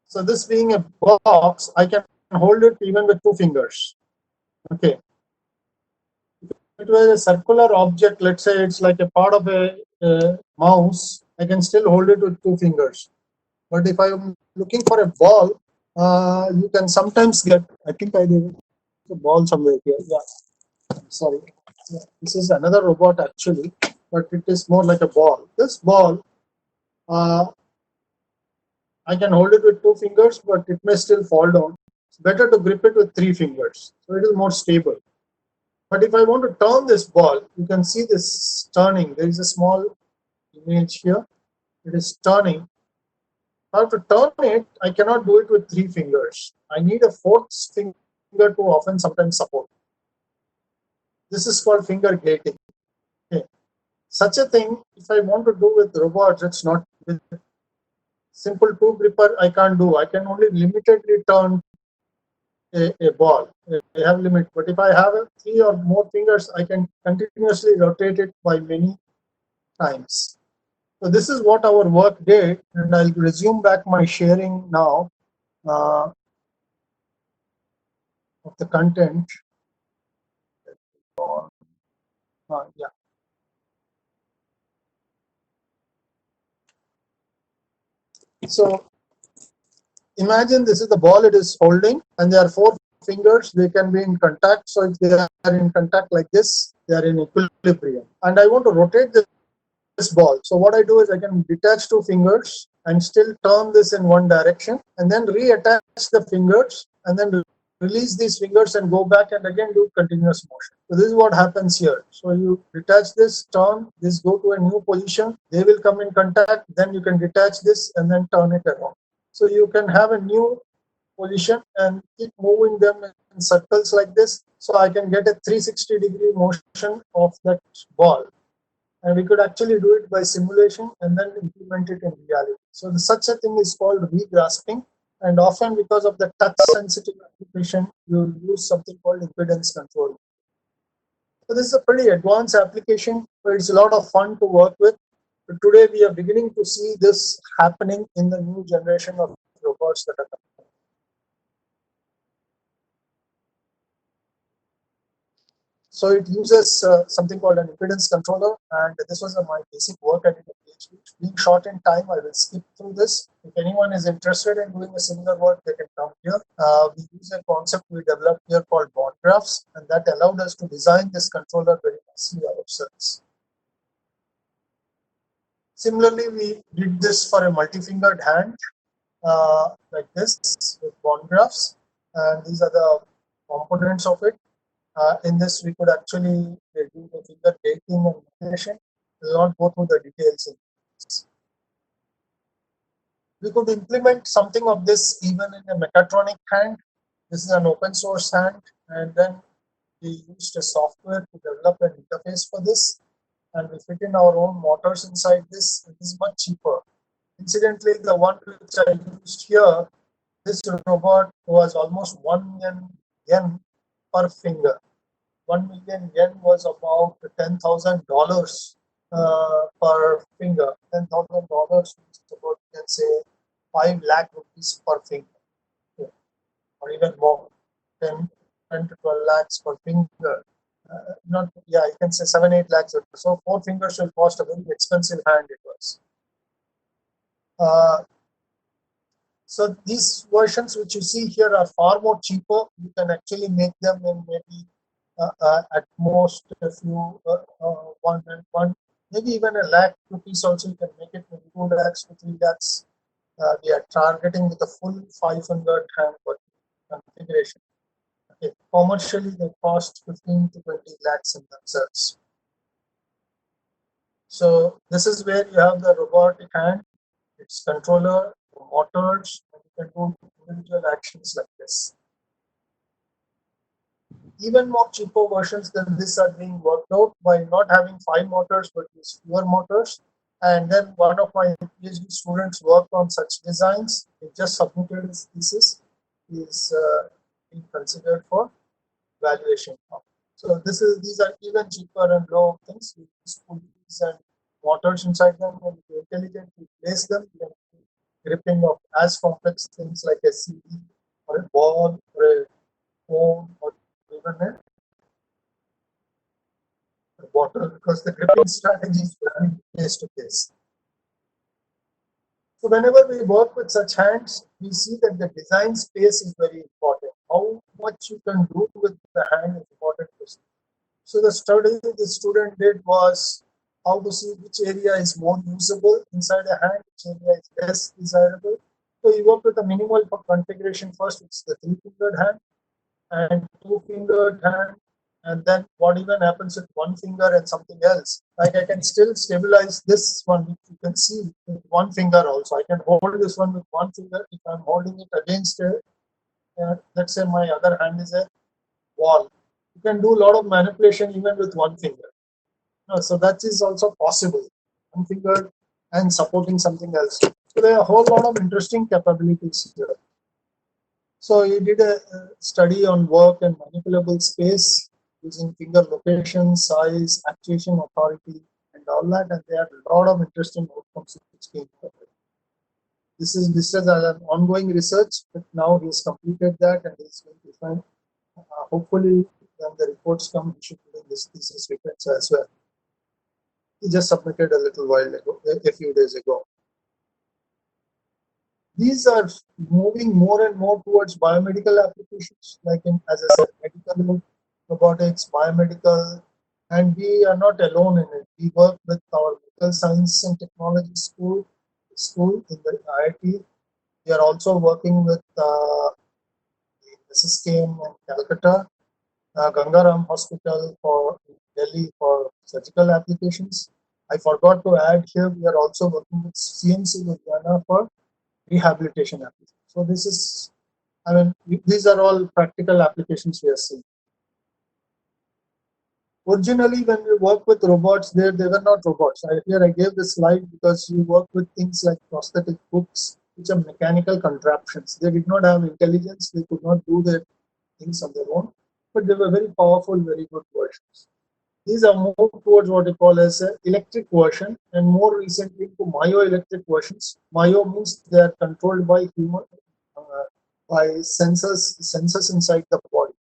So this being a box, I can hold it even with 2 fingers. Okay. If it was a circular object, let's say it's like a part of a mouse, I can still hold it with 2 fingers. But if I'm looking for a ball, you can sometimes get, I think I did a ball somewhere here. Yeah, sorry. Yeah, this is another robot actually, but it is more like a ball. This ball, I can hold it with 2 fingers, but it may still fall down. It's better to grip it with 3 fingers, so it is more stable. But if I want to turn this ball, you can see this turning. There is a small image here. It is turning. Now to turn it, I cannot do it with 3 fingers. I need a 4th finger to often sometimes support. This is called finger gating. Okay. Such a thing, if I want to do with robots, it's not with simple 2 gripper, I can't do. I can only limitedly turn a ball. I have limit, but if I have 3 or more fingers, I can continuously rotate it by many times. So this is what our work did, and I'll resume back my sharing now of the content. Yeah. So imagine this is the ball it is holding, and there are 4 fingers. They can be in contact. So if they are in contact like this, they are in equilibrium. And I want to rotate this ball. So what I do is I can detach 2 fingers and still turn this in one direction, and then reattach the fingers, and then release these fingers and go back and again do continuous motion. So this is what happens here. So you detach this, turn this, go to a new position. They will come in contact. Then you can detach this and then turn it around. So you can have a new position and keep moving them in circles like this. So I can get a 360-degree motion of that ball. And we could actually do it by simulation and then implement it in reality. So such a thing is called regrasping, and often because of the touch sensitive application, you use something called impedance control. So this is a pretty advanced application, but it's a lot of fun to work with. But today we are beginning to see this happening in the new generation of robots that are coming. So it uses something called an impedance controller, and this was my basic work I did a PhD. Being short in time, I will skip through this. If anyone is interested in doing a similar work, they can come here. We use a concept we developed here called bond graphs, and that allowed us to design this controller very nicely ourselves. Similarly, we did this for a multi-fingered hand, like this, with bond graphs, and these are the components of it. In this, we could actually do the finger dating and notation. We will not go through the details in this. We could implement something of this even in a mechatronic hand. This is an open source hand, and then we used a software to develop an interface for this, and we fit in our own motors inside this. It is much cheaper. Incidentally, the one which I used here, this robot was almost 1 million yen per finger. 1 million yen was about $10,000 per finger. $10,000 means about, you can say, 5 lakh rupees per finger, or even more, 10 to 12 lakhs per finger. Not, yeah, you can say 7-8 lakhs. So 4 fingers will cost a very expensive hand. It was. So these versions which you see here are far more cheaper. You can actually make them in maybe at most a few one, maybe even a lakh rupees also. You can make it maybe 2 lakhs to 3 lakhs. We are targeting with a full 500 hand configuration. Okay. Commercially, they cost 15 to 20 lakhs in themselves. So this is where you have the robotic hand, its controller, motors, and you can do individual actions like this. Even more cheaper versions than this are being worked out by not having 5 motors but use fewer motors. And then one of my PhD students worked on such designs. He just submitted his thesis. He's being considered for valuation. So these are even cheaper and low things. We use pulleys and motors inside them, and if you intelligently place them, you can do gripping of as complex things like a CD or a ball or a phone or even a bottle, because the gripping strategy is very case to case. So whenever we work with such hands, we see that the design space is very important. How much you can do with the hand is important to see. So the study the student did was how to see which area is more usable inside a hand, which area is less desirable. So he worked with a minimal configuration first. It's the 3-fingered hand and 2-fingered hand, and then what even happens with 1 finger and something else. Like I can still stabilize this one, which you can see with 1 finger also. I can hold this one with 1 finger. If I'm holding it against let's say my other hand is a wall, you can do a lot of manipulation even with 1 finger. So that is also possible, 1 finger and supporting something else. So there are a whole lot of interesting capabilities here. So he did a study on work and manipulable space using finger location, size, actuation authority, and all that. And there are a lot of interesting outcomes which came out of it. This is listed as an ongoing research, but now he has completed that and is going to find. Hopefully, when the reports come, he should put in this thesis reference as well. He just submitted a little while ago, a few days ago. These are moving more and more towards biomedical applications, like as I said, medical, robotics, biomedical, and we are not alone in it. We work with our medical science and technology school in the IIT. We are also working with the SSKM in Calcutta, Gangaram Hospital for Delhi for surgical applications. I forgot to add here, we are also working with CMC Ludhiana for rehabilitation applications. So this is, these are all practical applications we are seeing. Originally, when we work with robots, they were not robots. Here I gave this slide because you work with things like prosthetic hooks, which are mechanical contraptions. They did not have intelligence. They could not do their things on their own, but they were very powerful, very good versions. These are moved towards what we call as an electric version, and more recently to myoelectric versions. Myo means they are controlled by by sensors inside the body.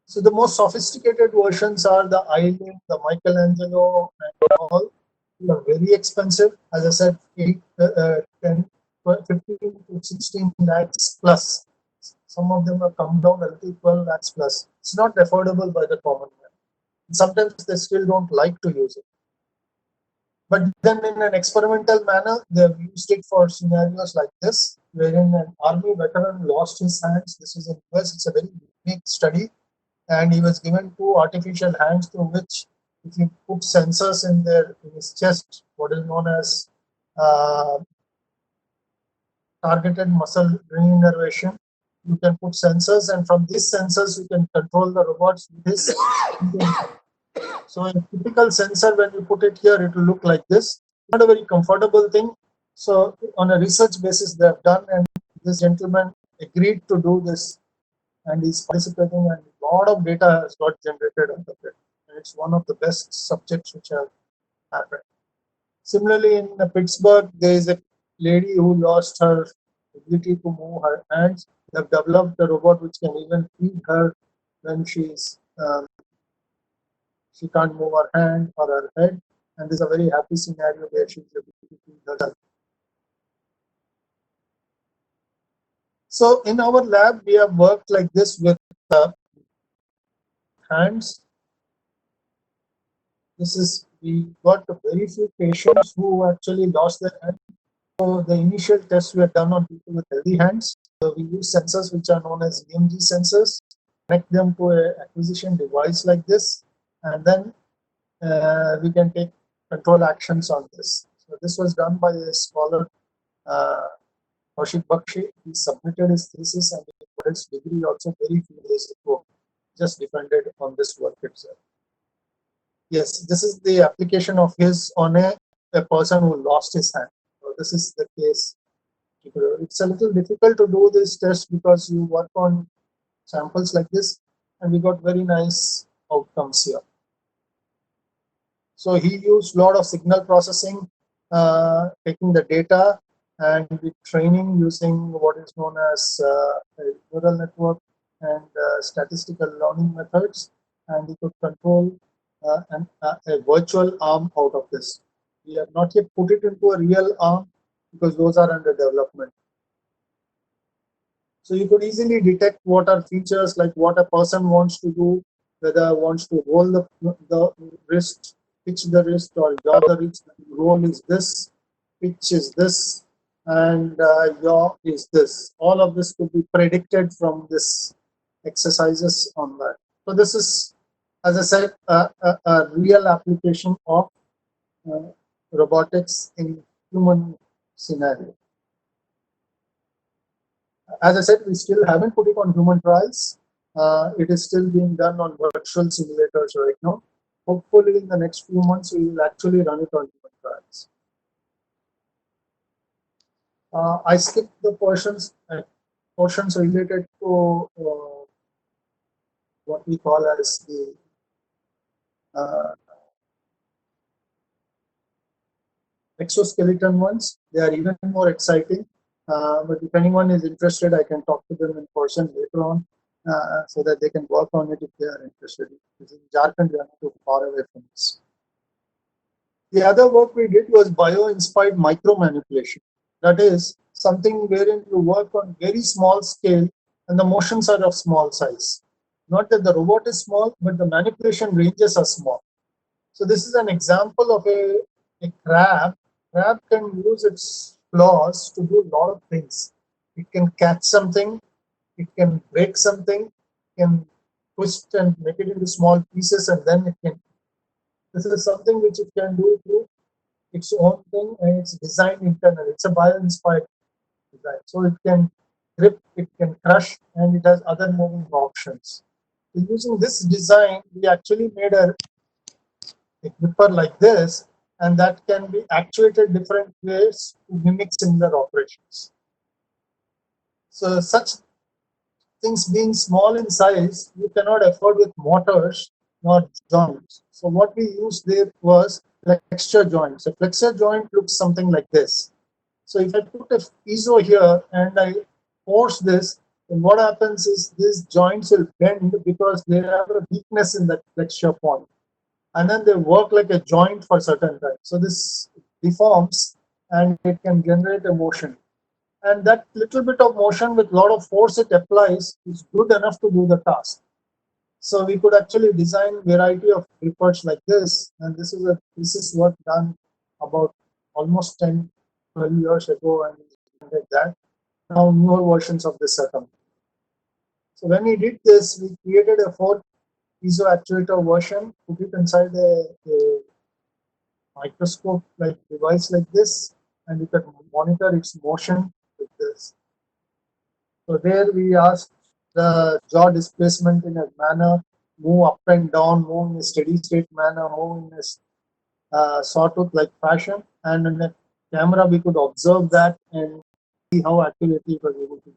So the most sophisticated versions are the iLink, the Michelangelo, and all. They are very expensive. As I said, 10, 15 to 16 lakhs plus. Some of them have come down a little, 12 lakhs plus. It's not affordable by the common man. Sometimes they still don't like to use it. But then in an experimental manner, they have used it for scenarios like this, wherein an army veteran lost his hands. This is in US. It's a very unique study. And he was given 2 artificial hands through which, if you put sensors in his chest, what is known as targeted muscle reinnervation, you can put sensors, and from these sensors you can control the robots with this. So a typical sensor, when you put it here, it will look like this. Not a very comfortable thing. So on a research basis they have done, and this gentleman agreed to do this, and he's participating, and a lot of data has got generated out of it. And it's one of the best subjects which have happened. Similarly, in Pittsburgh, there is a lady who lost her ability to move her hands. They have developed a robot which can even feed her when she can't move her hand or her head. And this is a very happy scenario where she's able to feed herself. So in our lab, we have worked like this with hands. We got very few patients who actually lost their hand. So the initial tests were done on people with healthy hands. So we use sensors which are known as EMG sensors, connect them to an acquisition device like this, and then we can take control actions on this. So this was done by a scholar, Kaushik Bakshi. He submitted his thesis and he got his degree also very few days ago. Just depended on this work itself. Yes, this is the application of his on a person who lost his hand. So this is the case. It's a little difficult to do this test because you work on samples like this, and we got very nice outcomes here. So he used a lot of signal processing, taking the data and with training using what is known as a neural network and statistical learning methods, and he could control a virtual arm out of this. We have not yet put it into a real arm because those are under development. So you could easily detect what are features like what a person wants to do, whether wants to roll the wrist, pitch the wrist, or yaw the wrist. Roll is this, pitch is this, and yaw is this. All of this could be predicted from this exercises on that. So this is, as I said, a real application of robotics in human scenario. As I said, we still haven't put it on human trials. It is still being done on virtual simulators right now. Hopefully, in the next few months, we will actually run it on human trials. I skipped the portions related to what we call as the exoskeleton ones. They are even more exciting. But if anyone is interested, I can talk to them in person later on so that they can work on it if they are interested. Because in Jharkhand, we are not too far away from this. The other work we did was bio-inspired micromanipulation. That is something wherein you work on very small scale and the motions are of small size. Not that the robot is small, but the manipulation ranges are small. So this is an example of a crab. Crab can use its claws to do a lot of things. It can catch something, it can break something, it can twist and make it into small pieces, and then it can. This is something which it can do through its own thing, and it's designed internally. It's a bio-inspired design. So it can grip, it can crush, and it has other moving options. So using this design, we actually made a gripper like this, and that can be actuated different ways to mimic similar operations. So such things being small in size, you cannot afford with motors nor joints. So what we used there was flexure joints. A flexure joint looks something like this. So if I put a piezo here and I force this, then what happens is these joints will bend because they have a weakness in that flexure point. And then they work like a joint for certain time. So this deforms and it can generate a motion. And that little bit of motion with a lot of force it applies is good enough to do the task. So we could actually design variety of grippers like this. And this is work done about almost 10, 12 years ago, and like that. Now newer versions of this are coming. So when we did this, we created a 4 piezo actuator version, put it inside a microscope like device like this, and you can monitor its motion with this. So there we asked the jaw displacement in a manner, move up and down, move in a steady state manner, move in a sawtooth like fashion, and in a camera we could observe that and see how accurately it was able to do.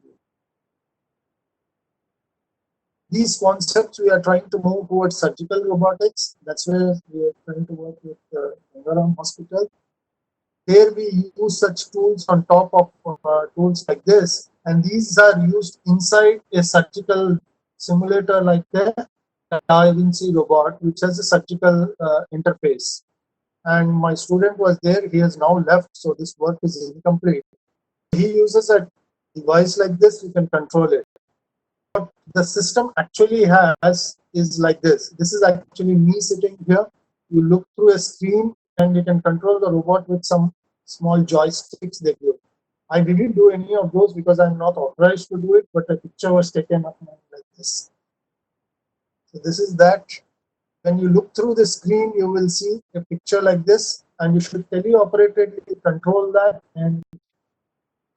These concepts we are trying to move towards surgical robotics. That's where we are trying to work with Gangaram Hospital. Here we use such tools on top of tools like this, and these are used inside a surgical simulator like the Da Vinci robot, which has a surgical interface. And my student was there, he has now left, so this work is incomplete. He uses a device like this, you can control it. What the system actually has is like this. This is actually me sitting here. You look through a screen and you can control the robot with some small joysticks they give. I didn't do any of those because I'm not authorized to do it, but a picture was taken of me like this. So this is that. When you look through the screen, you will see a picture like this, and you should teleoperatedly control that and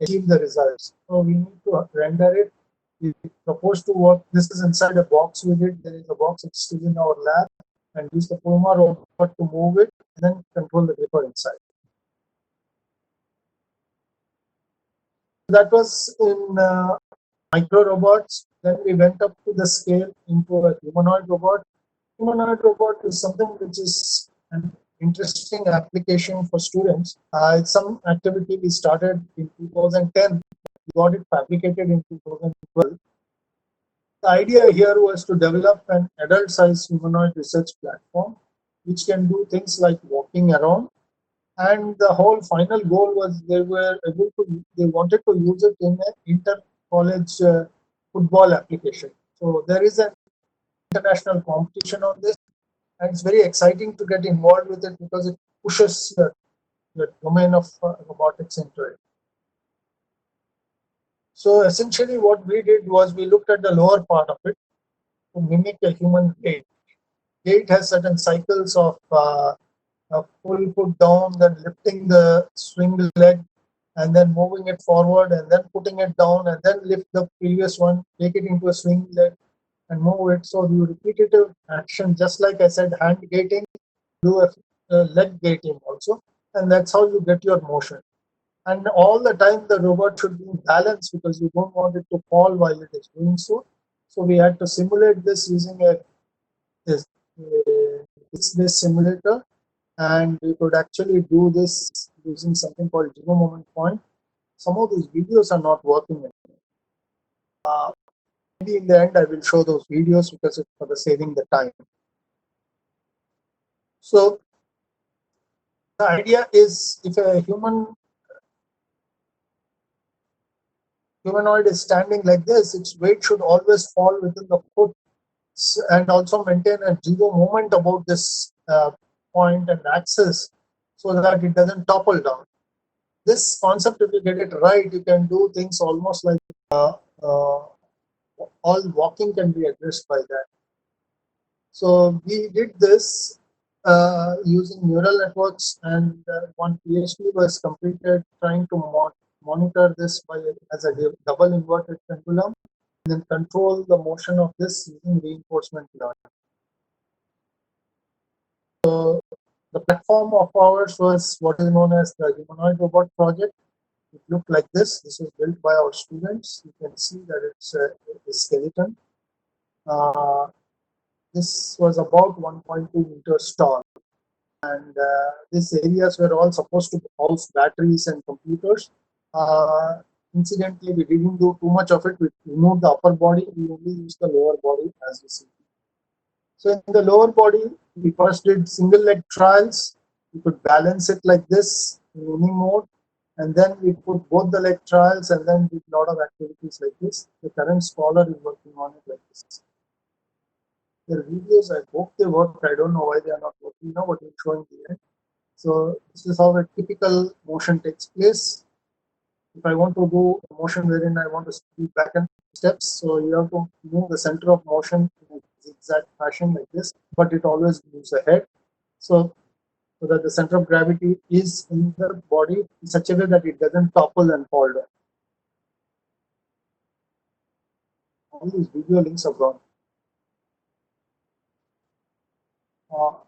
achieve the results. So we need to render it. We propose to work. This is inside a box we did. There is a box which is still in our lab, and use the Puma robot to move it and then control the gripper inside. That was in micro robots. Then we went up to the scale into a humanoid robot. Humanoid robot is something which is an interesting application for students. It's some activity we started in 2010. We got it fabricated in 2012. The idea here was to develop an adult-sized humanoid research platform which can do things like walking around. And the whole final goal was they wanted to use it in an inter-college football application. So there is an international competition on this, and it's very exciting to get involved with it because it pushes the domain of robotics into it. So essentially what we did was we looked at the lower part of it to mimic a human gait. Gait has certain cycles of full foot down, then lifting the swing leg, and then moving it forward, and then putting it down, and then lift the previous one, take it into a swing leg, and move it. So you repetitive action, just like I said, hand gating, do a leg gating also, and that's how you get your motion. And all the time the robot should be in balance because you don't want it to fall while it is doing so. So we had to simulate this using this simulator, and we could actually do this using something called zero moment point. Some of these videos are not working. Maybe in the end I will show those videos because it's for the saving the time. So the idea is if a humanoid is standing like this, its weight should always fall within the foot and also maintain a zero moment about this point and axis so that it doesn't topple down. This concept, if you get it right, you can do things almost like all walking can be addressed by that. So we did this using neural networks, and one PhD was completed trying to monitor this as a double inverted pendulum, and then control the motion of this using reinforcement learning. So the platform of ours was what is known as the humanoid robot project. It looked like this. This was built by our students. You can see that it's a skeleton. This was about 1.2 meters tall, and these areas were all supposed to house batteries and computers. Incidentally, we didn't do too much of it. We removed the upper body. We only used the lower body, as you see. So in the lower body, we first did single leg trials. We could balance it like this in any mode, and then we put both the leg trials, and then did a lot of activities like this. The current scholar is working on it like this. Their videos, I hope they work. I don't know why they are not working now, but it's showing the end. So this is how a typical motion takes place. If I want to do a motion wherein I want to speed back and steps, so you have to move the center of motion in a zigzag fashion like this, but it always moves ahead. So that the center of gravity is in the body in such a way that it doesn't topple and fall down. All these video links are gone.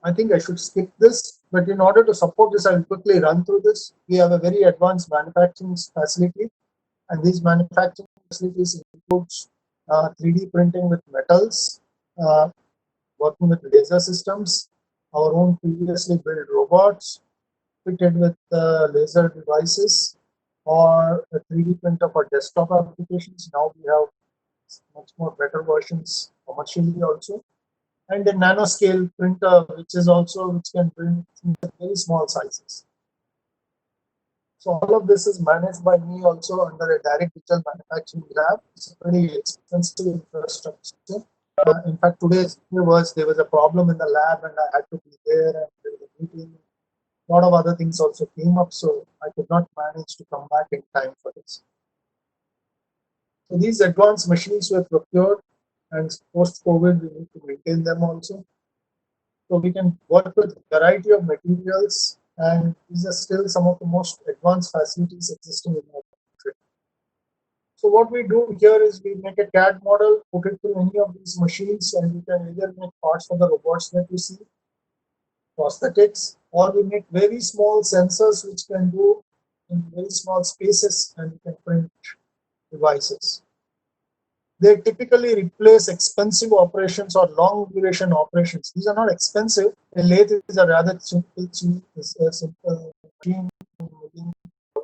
I think I should skip this, but in order to support this, I'll quickly run through this. We have a very advanced manufacturing facility, and these manufacturing facilities includes 3D printing with metals, working with laser systems, our own previously built robots fitted with laser devices, or a 3D printer for desktop applications. Now we have much more better versions commercially also. And a nanoscale printer, which can print in very small sizes. So all of this is managed by me also under a direct digital manufacturing lab. It's a pretty expensive infrastructure. In fact, there was a problem in the lab, and I had to be there, and there was a meeting. A lot of other things also came up, so I could not manage to come back in time for this. So these advanced machines were procured, and post-COVID, we need to maintain them also. So we can work with a variety of materials, and these are still some of the most advanced facilities existing in our country. So what we do here is we make a CAD model, put it to any of these machines, and we can either make parts for the robots that you see, prosthetics, or we make very small sensors which can do in very small spaces, and we can print devices. They typically replace expensive operations or long duration operations. These are not expensive. A lathe is a rather simple machine.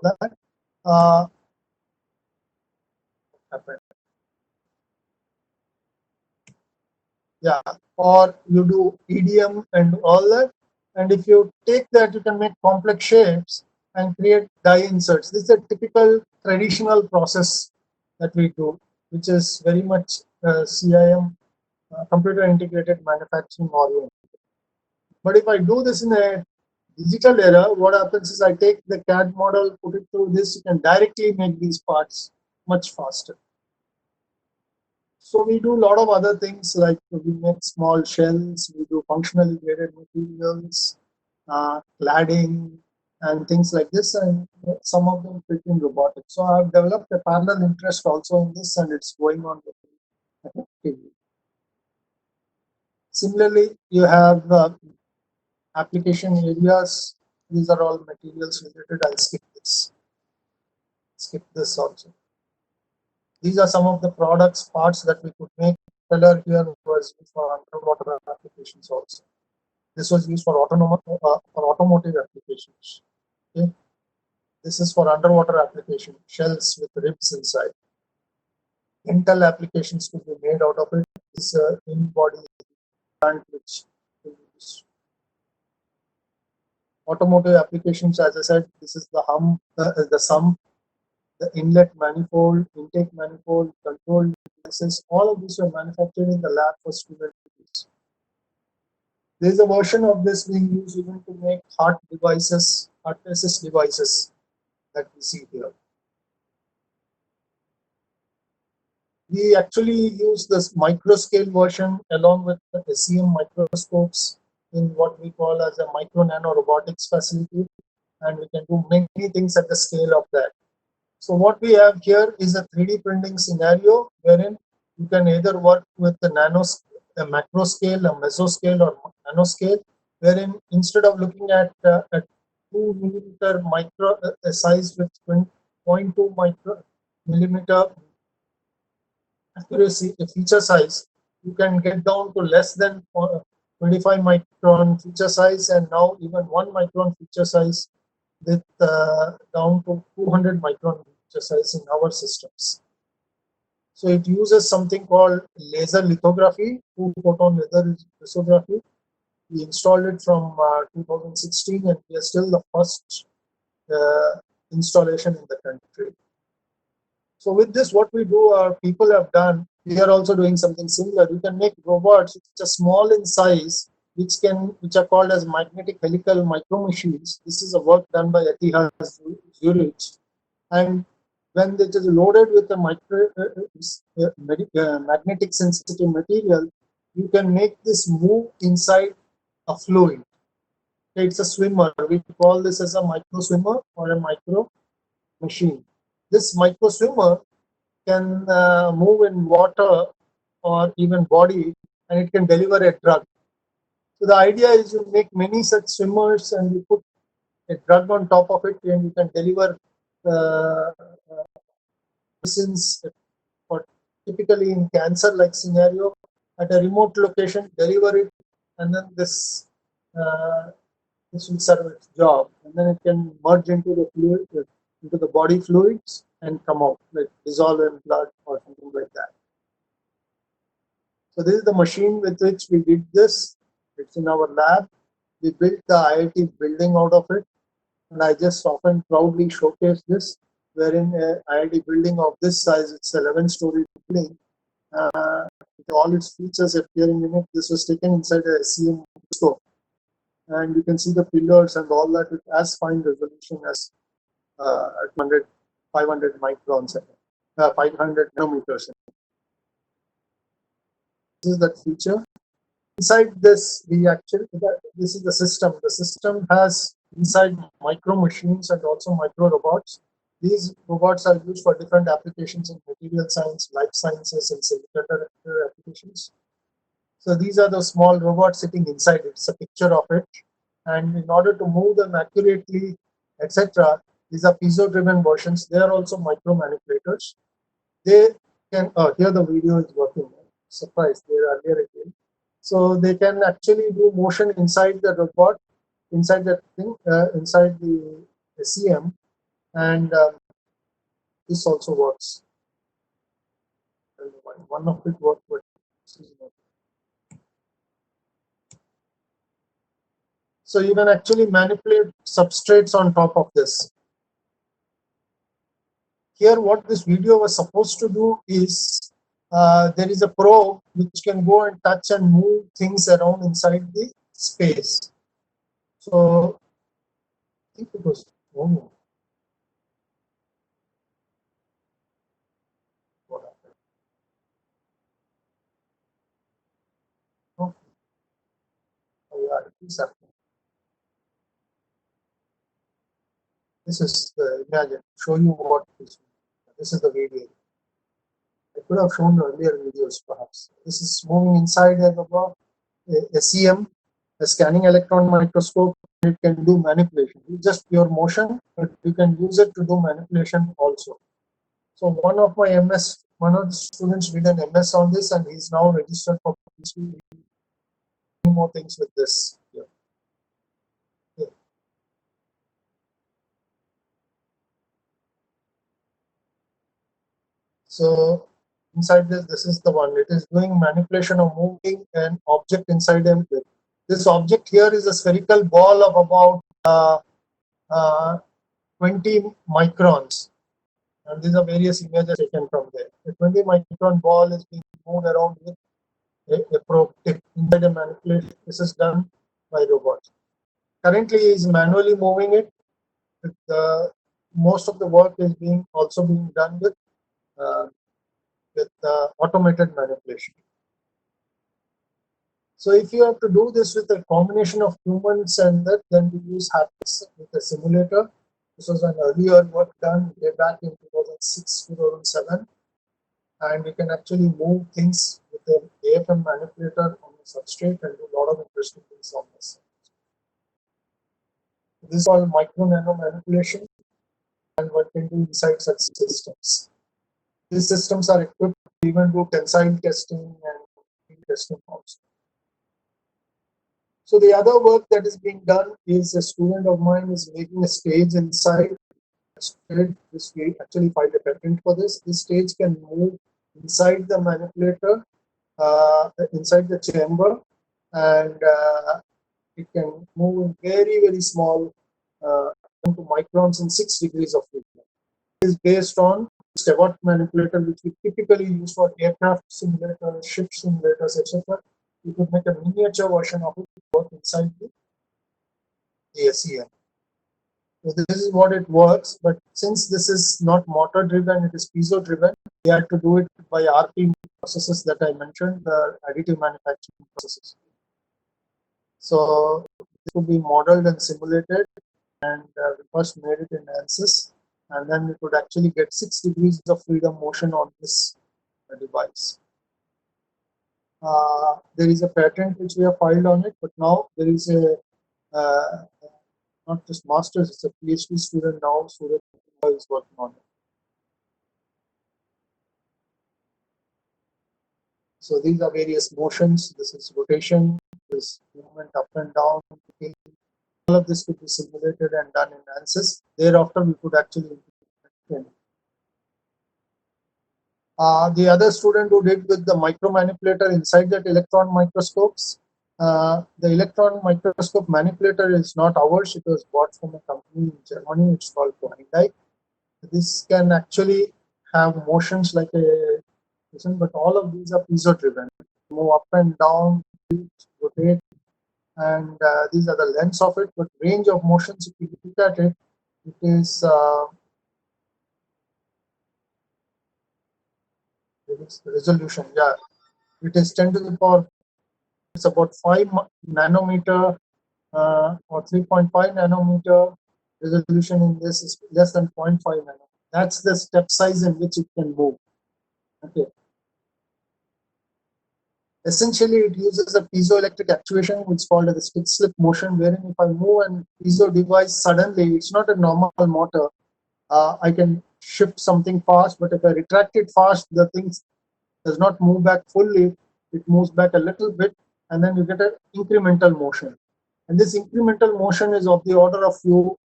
That. Yeah, or you do EDM and all that. And if you take that, you can make complex shapes and create die inserts. This is a typical traditional process that we do, which is very much CIM, computer integrated manufacturing oriented. But if I do this in a digital era, what happens is I take the CAD model, put it through this, you can directly make these parts much faster. So we do a lot of other things, like we make small shells, we do functionally graded materials, cladding, and things like this, and some of them fit in robotics. So I've developed a parallel interest also in this, and it's going on effectively. Similarly, you have application areas. These are all materials related. I'll skip this. Skip this also. These are some of the products, parts that we could make. Color here was used for underwater applications also. This was used for automotive applications. Okay. This is for underwater application, shells with ribs inside. Intel applications could be made out of it. This in-body plant which we use. Automotive applications, as I said, this is the sump, the inlet manifold, intake manifold, control devices. All of these were manufactured in the lab for student use. There is a version of this being used even to make heart devices, heart assist devices that we see here. We actually use this microscale version along with the SEM microscopes in what we call as a micro nano robotics facility, and we can do many things at the scale of that. So what we have here is a 3D printing scenario wherein you can either work with the macro scale, a mesoscale, or nanoscale, wherein instead of looking at a 2 millimeter micro size with 0.2 millimeter accuracy, the feature size, you can get down to less than 25 micron feature size, and now even 1 micron feature size with down to 200 micron feature size in our systems. So it uses something called laser lithography, 2-photon laser lithography. We installed it from 2016, and we are still the first installation in the country. So with this, what we do, our people have done, we are also doing something similar. We can make robots which are small in size, which are called as magnetic helical micro machines. This is a work done by Etihad Zurich, and when it is loaded with a magnetic sensitive material, you can make this move inside a fluid. It's a swimmer. We call this as a micro swimmer or a micro machine. This micro swimmer can move in water or even body, and it can deliver a drug. So the idea is you make many such swimmers and you put a drug on top of it, and you can deliver medicines, or typically in cancer-like scenario, at a remote location, deliver it, and then this will serve its job, and then it can merge into the fluid, into the body fluids, and come out, like dissolve in blood or something like that. So this is the machine with which we did this. It's in our lab. We built the IIT building out of it, and I just often proudly showcase this, wherein a IIT building of this size, it's an 11-story building, with all its features appearing in it. This was taken inside a SEM scope, and you can see the pillars and all that with as fine resolution as 500 microns, 500 nanometers. This is that feature. Inside this, this is the system. The system has inside micro machines and also micro robots. These robots are used for different applications in material science, life sciences, and semiconductor applications. So these are the small robots sitting inside it. It's a picture of it. And in order to move them accurately, etc., these are piezo-driven versions. They are also micro manipulators. They can here the video is working. Surprise, they're earlier again. So they can actually do motion inside the robot, inside that thing, inside the SEM, and this also works. One of it worked, but so you can actually manipulate substrates on top of this. Here, what this video was supposed to do is there is a probe which can go and touch and move things around inside the space. So I think it was moving. What happened? Oh, yeah, it is happening. This is the imagine. Show you what is. This is the video. I could have shown earlier videos perhaps. This is moving inside a SEM, a scanning electron microscope. It can do manipulation. It's just pure motion, but you can use it to do manipulation also. So one of the students did an MS on this, and he's now registered for PhD. More things with this. Yeah. Okay. So inside this is the one. It is doing manipulation of moving an object inside a. This object here is a spherical ball of about 20 microns. And these are various images taken from there. The 20 micron ball is being moved around with a probe tip inside a manipulation. This is done by robots. Currently, he is manually moving it. Most of the work is also being done with automated manipulation. So if you have to do this with a combination of humans and that, then we use haptics with a simulator. This was an earlier work done way back in 2006, 2007. And we can actually move things with an AFM manipulator on the substrate and do a lot of interesting things on this. This is called micro-nano manipulation, and what can do inside such systems. These systems are equipped to even do tensile testing and field testing also. So the other work that is being done is a student of mine is making a stage inside. This we actually filed a patent for this. This stage can move inside the manipulator, inside the chamber, and it can move in very, very small, to microns in 6 degrees of freedom. It is based on Stewart manipulator, which we typically use for aircraft simulators, ship simulators, etc. You could make a miniature version of it work inside the SEM. So this is what it works, but since this is not motor driven, it is piezo driven, we had to do it by RP processes that I mentioned, the additive manufacturing processes. So this could be modeled and simulated, and we first made it in ANSYS, and then we could actually get 6 degrees of freedom motion on this device. There is a patent which we have filed on it, but now there is a not just masters, it's a PhD student now, Surya is working on it. So these are various motions. This is rotation, this movement up and down. All of this could be simulated and done in ANSYS. Thereafter, we could actually implement. The other student who did with the micro manipulator inside that electron microscopes, the electron microscope manipulator is not ours. It was bought from a company in Germany. It's called Kleindyke. This can actually have motions like a, but all of these are piezo driven. Move up and down, rotate, and these are the lengths of it. But range of motions, if you look at it, it is resolution. Yeah, it is 10 to the power. It's about 5 nanometer or 3.5 nanometer resolution. In this is less than 0.5 nanometer. That's the step size in which it can move. Okay. Essentially, it uses a piezoelectric actuation, which is called as a stick-slip motion, wherein if I move a piezo device suddenly, it's not a normal motor. I can shift something fast, but if I retract it fast, the thing does not move back fully. It moves back a little bit, and then you get an incremental motion. And this incremental motion is of the order of few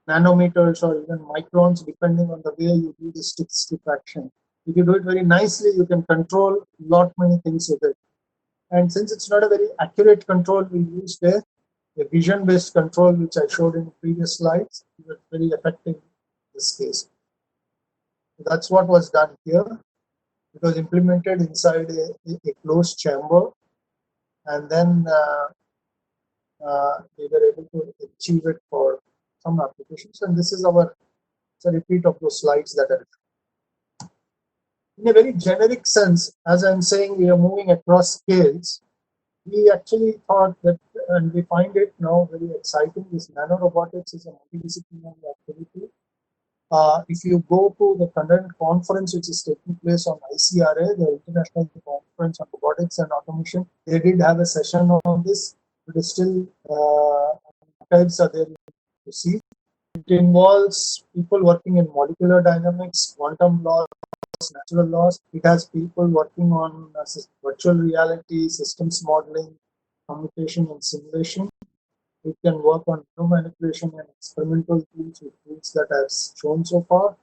nanometers or even microns, depending on the way you do the stick action. If you do it very nicely, you can control lot many things with it. And since it's not a very accurate control, we used a vision-based control, which I showed in previous slides. It was very effective in this case. So that's what was done here. It was implemented inside a closed chamber, and then we were able to achieve it for some applications. And this is it's a repeat of those slides that are. In a very generic sense, as I'm saying, we are moving across scales. We actually thought that, and we find it now very exciting, this nanorobotics is a multidisciplinary activity. If you go to the current conference which is taking place on ICRA, the International Conference on Robotics and Automation, they did have a session on this. It is still archives are there to see. It involves people working in molecular dynamics, quantum laws, natural laws. It has people working on virtual reality, systems modeling, communication and simulation. It can work on manipulation and experimental tools with tools that I've shown so far,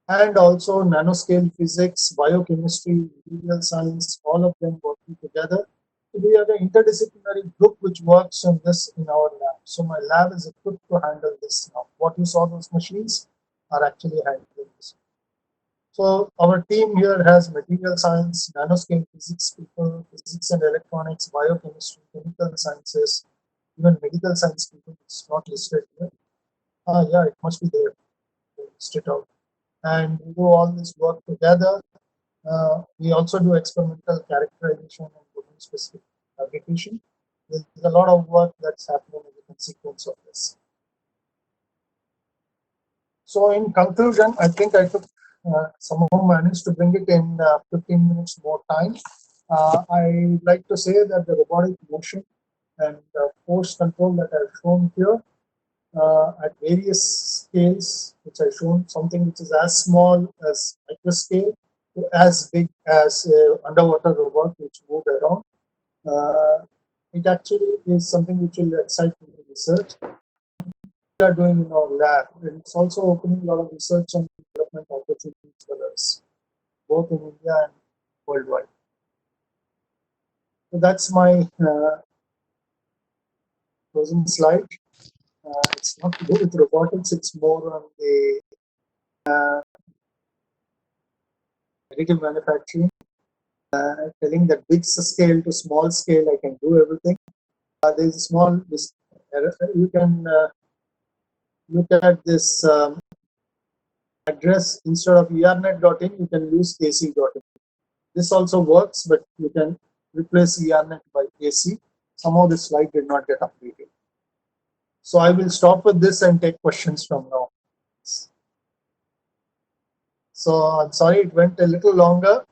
and also nanoscale physics, biochemistry, material science, all of them working together. So we are an interdisciplinary group which works on this in our lab. So my lab is equipped to handle this now. What you saw, those machines are actually handling this. So our team here has material science, nanoscale physics people, physics and electronics, biochemistry, chemical sciences, even medical science people. It's not listed here. Yeah, it must be there. List it out. And we do all this work together. We also do experimental characterization and domain specific application. There's a lot of work that's happening as a consequence of this. So in conclusion, I think I took somehow managed to bring it in 15 minutes more time. I like to say that the robotic motion and force control that I've shown here at various scales, which I've shown, something which is as small as microscale to as big as underwater robot which moved around. It actually is something which will excite me in research. We are doing in our lab, and it's also opening a lot of research and development opportunities for us, both in India and worldwide. So that's my closing slide. It's not to do with robotics, it's more on the additive manufacturing, telling that big scale to small scale, I can do everything. There's a small, you can look at this address. Instead of ernet.in, you can use ac.in. This also works, but you can replace ernet by ac. Somehow this slide did not get updated. So I will stop with this and take questions from now. So I'm sorry it went a little longer.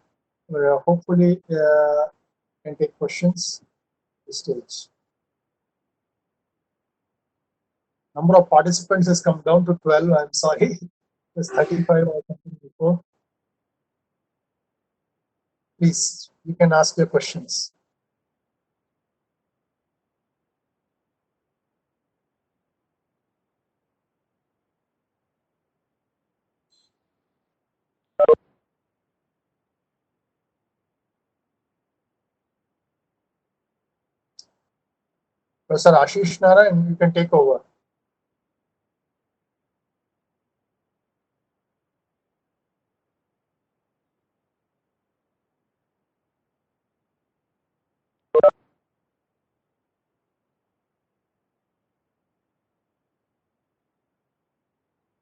Hopefully can take questions at this stage. Number of participants has come down to 12. I'm sorry. There's 35 or something before. Please, you can ask your questions. Professor Ashish Narayan, you can take over.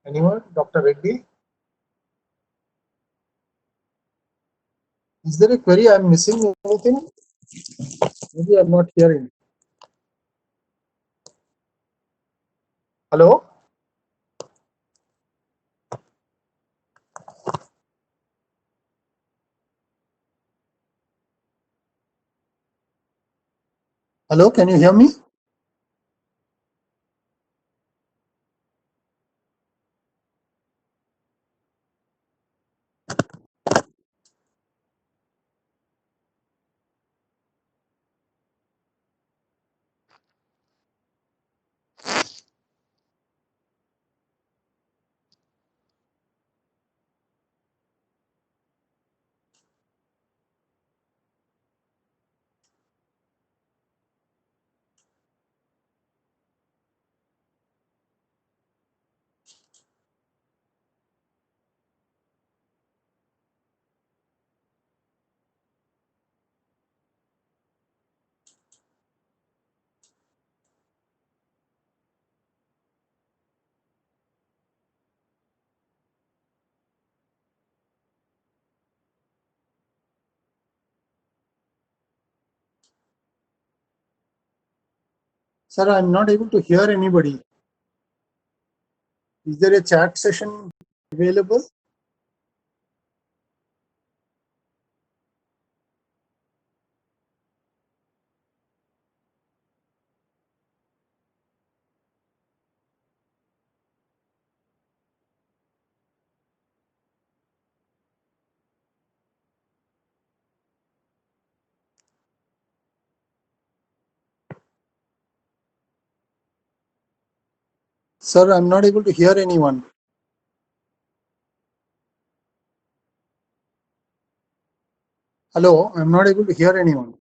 Anyone? Dr. Reddy? Is there a query I'm missing anything? Maybe I'm not hearing. Hello? Hello, can you hear me? Sir, I'm not able to hear anybody. Is there a chat session available? Sir, I'm not able to hear anyone. Hello, I'm not able to hear anyone.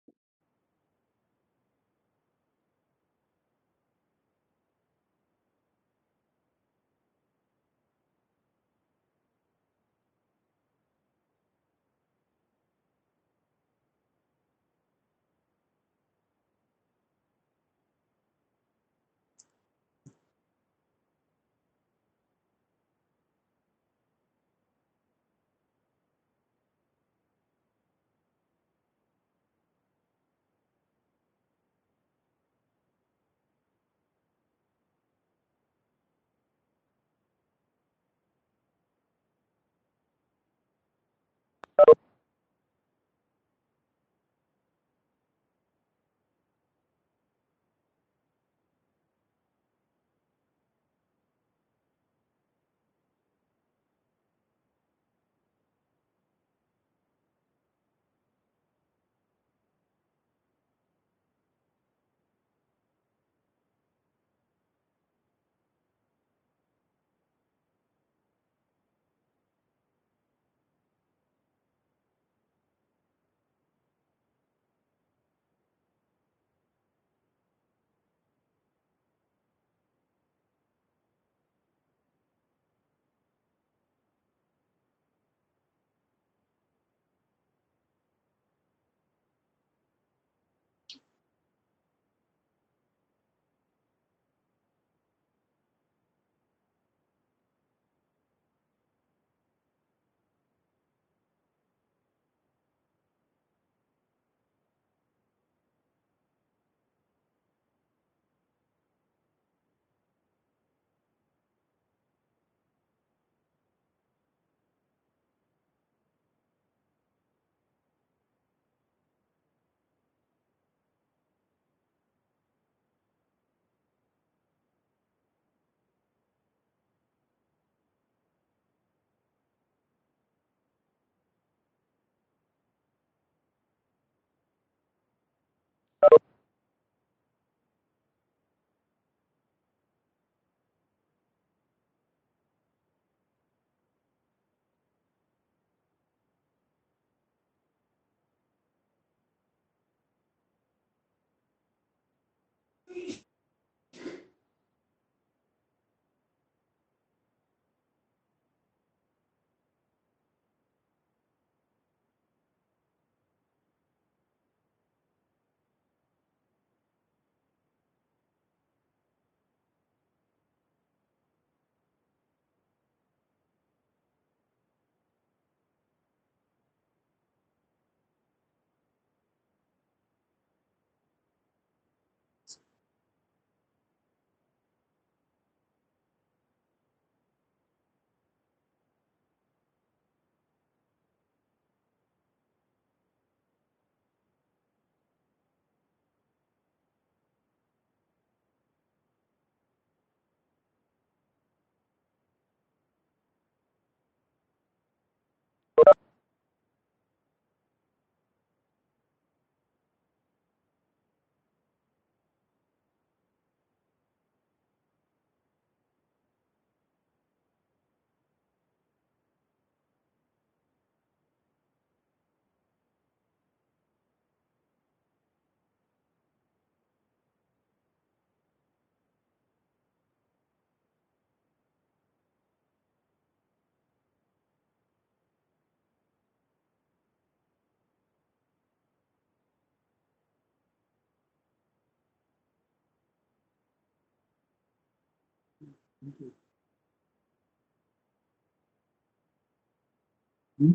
Hmm?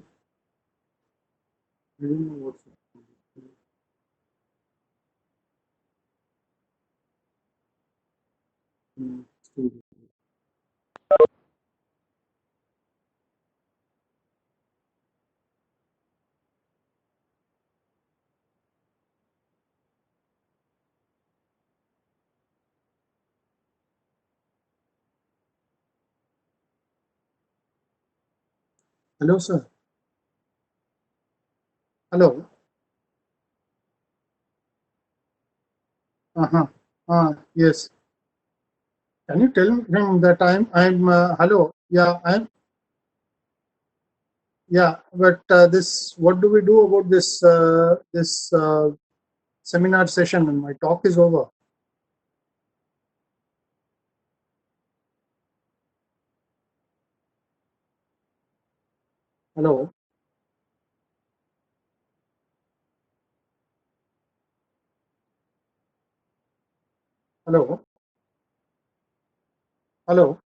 I don't know what's studio. Hello, sir. Hello. Yes. Can you tell him that I'm hello? Yeah, but this, what do we do about this seminar session? And my talk is over. Hello. Hello. Hello.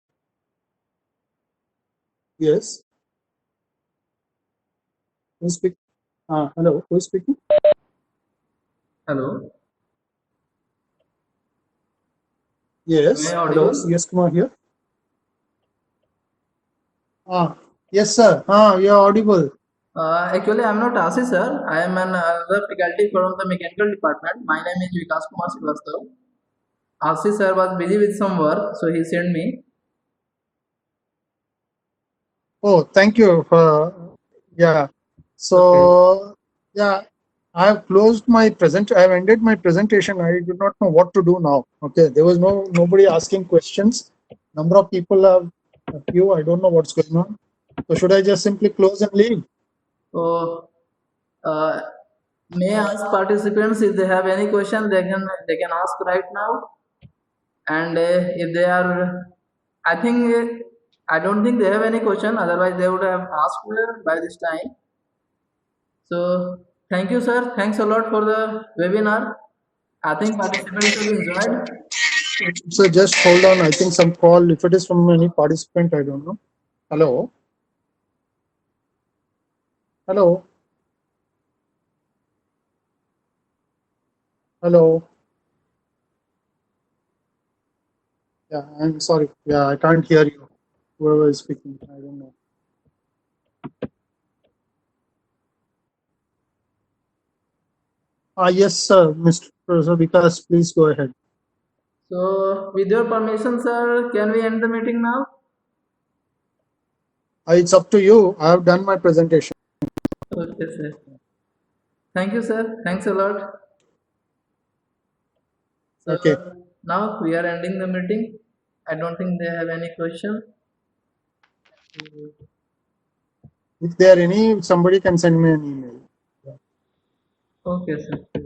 Yes. Who is speaking? Hello. Who is speaking? Hello, Yes. am I Hello. audible? Yes, Kumar here. Yes, sir. You're audible. Actually, I'm not Asi sir. I am another faculty from the mechanical department. My name is Vikas Kumar Srivastav. Asi sir was busy with some work, so he sent me. Oh, thank you. Yeah. So, yeah, I have closed my present. I have ended my presentation. I do not know what to do now. Okay. There was nobody asking questions. Number of people are few. I don't know what's going on. So should I just simply close and leave? So, uh, may I ask participants if they have any question, they can ask right now. And if they are, I think I don't think they have any question. Otherwise, they would have asked by this time. So, thank you, sir. Thanks a lot for the webinar. I think participants have enjoyed. So just hold on. I think some call. If it is from any participant, I don't know. Hello. Hello. Hello. Yeah, I'm sorry. Yeah, I can't hear you. Whoever is speaking, I don't know. Yes, sir. Mr. Professor Vikas, please go ahead. So, with your permission, sir, can we end the meeting now? It's up to you. I have done my presentation. Okay, sir. Thank you, sir. Thanks a lot. So, Okay. now we are ending the meeting. I don't think they have any question. If there are any, somebody can send me an email. Okay, sir.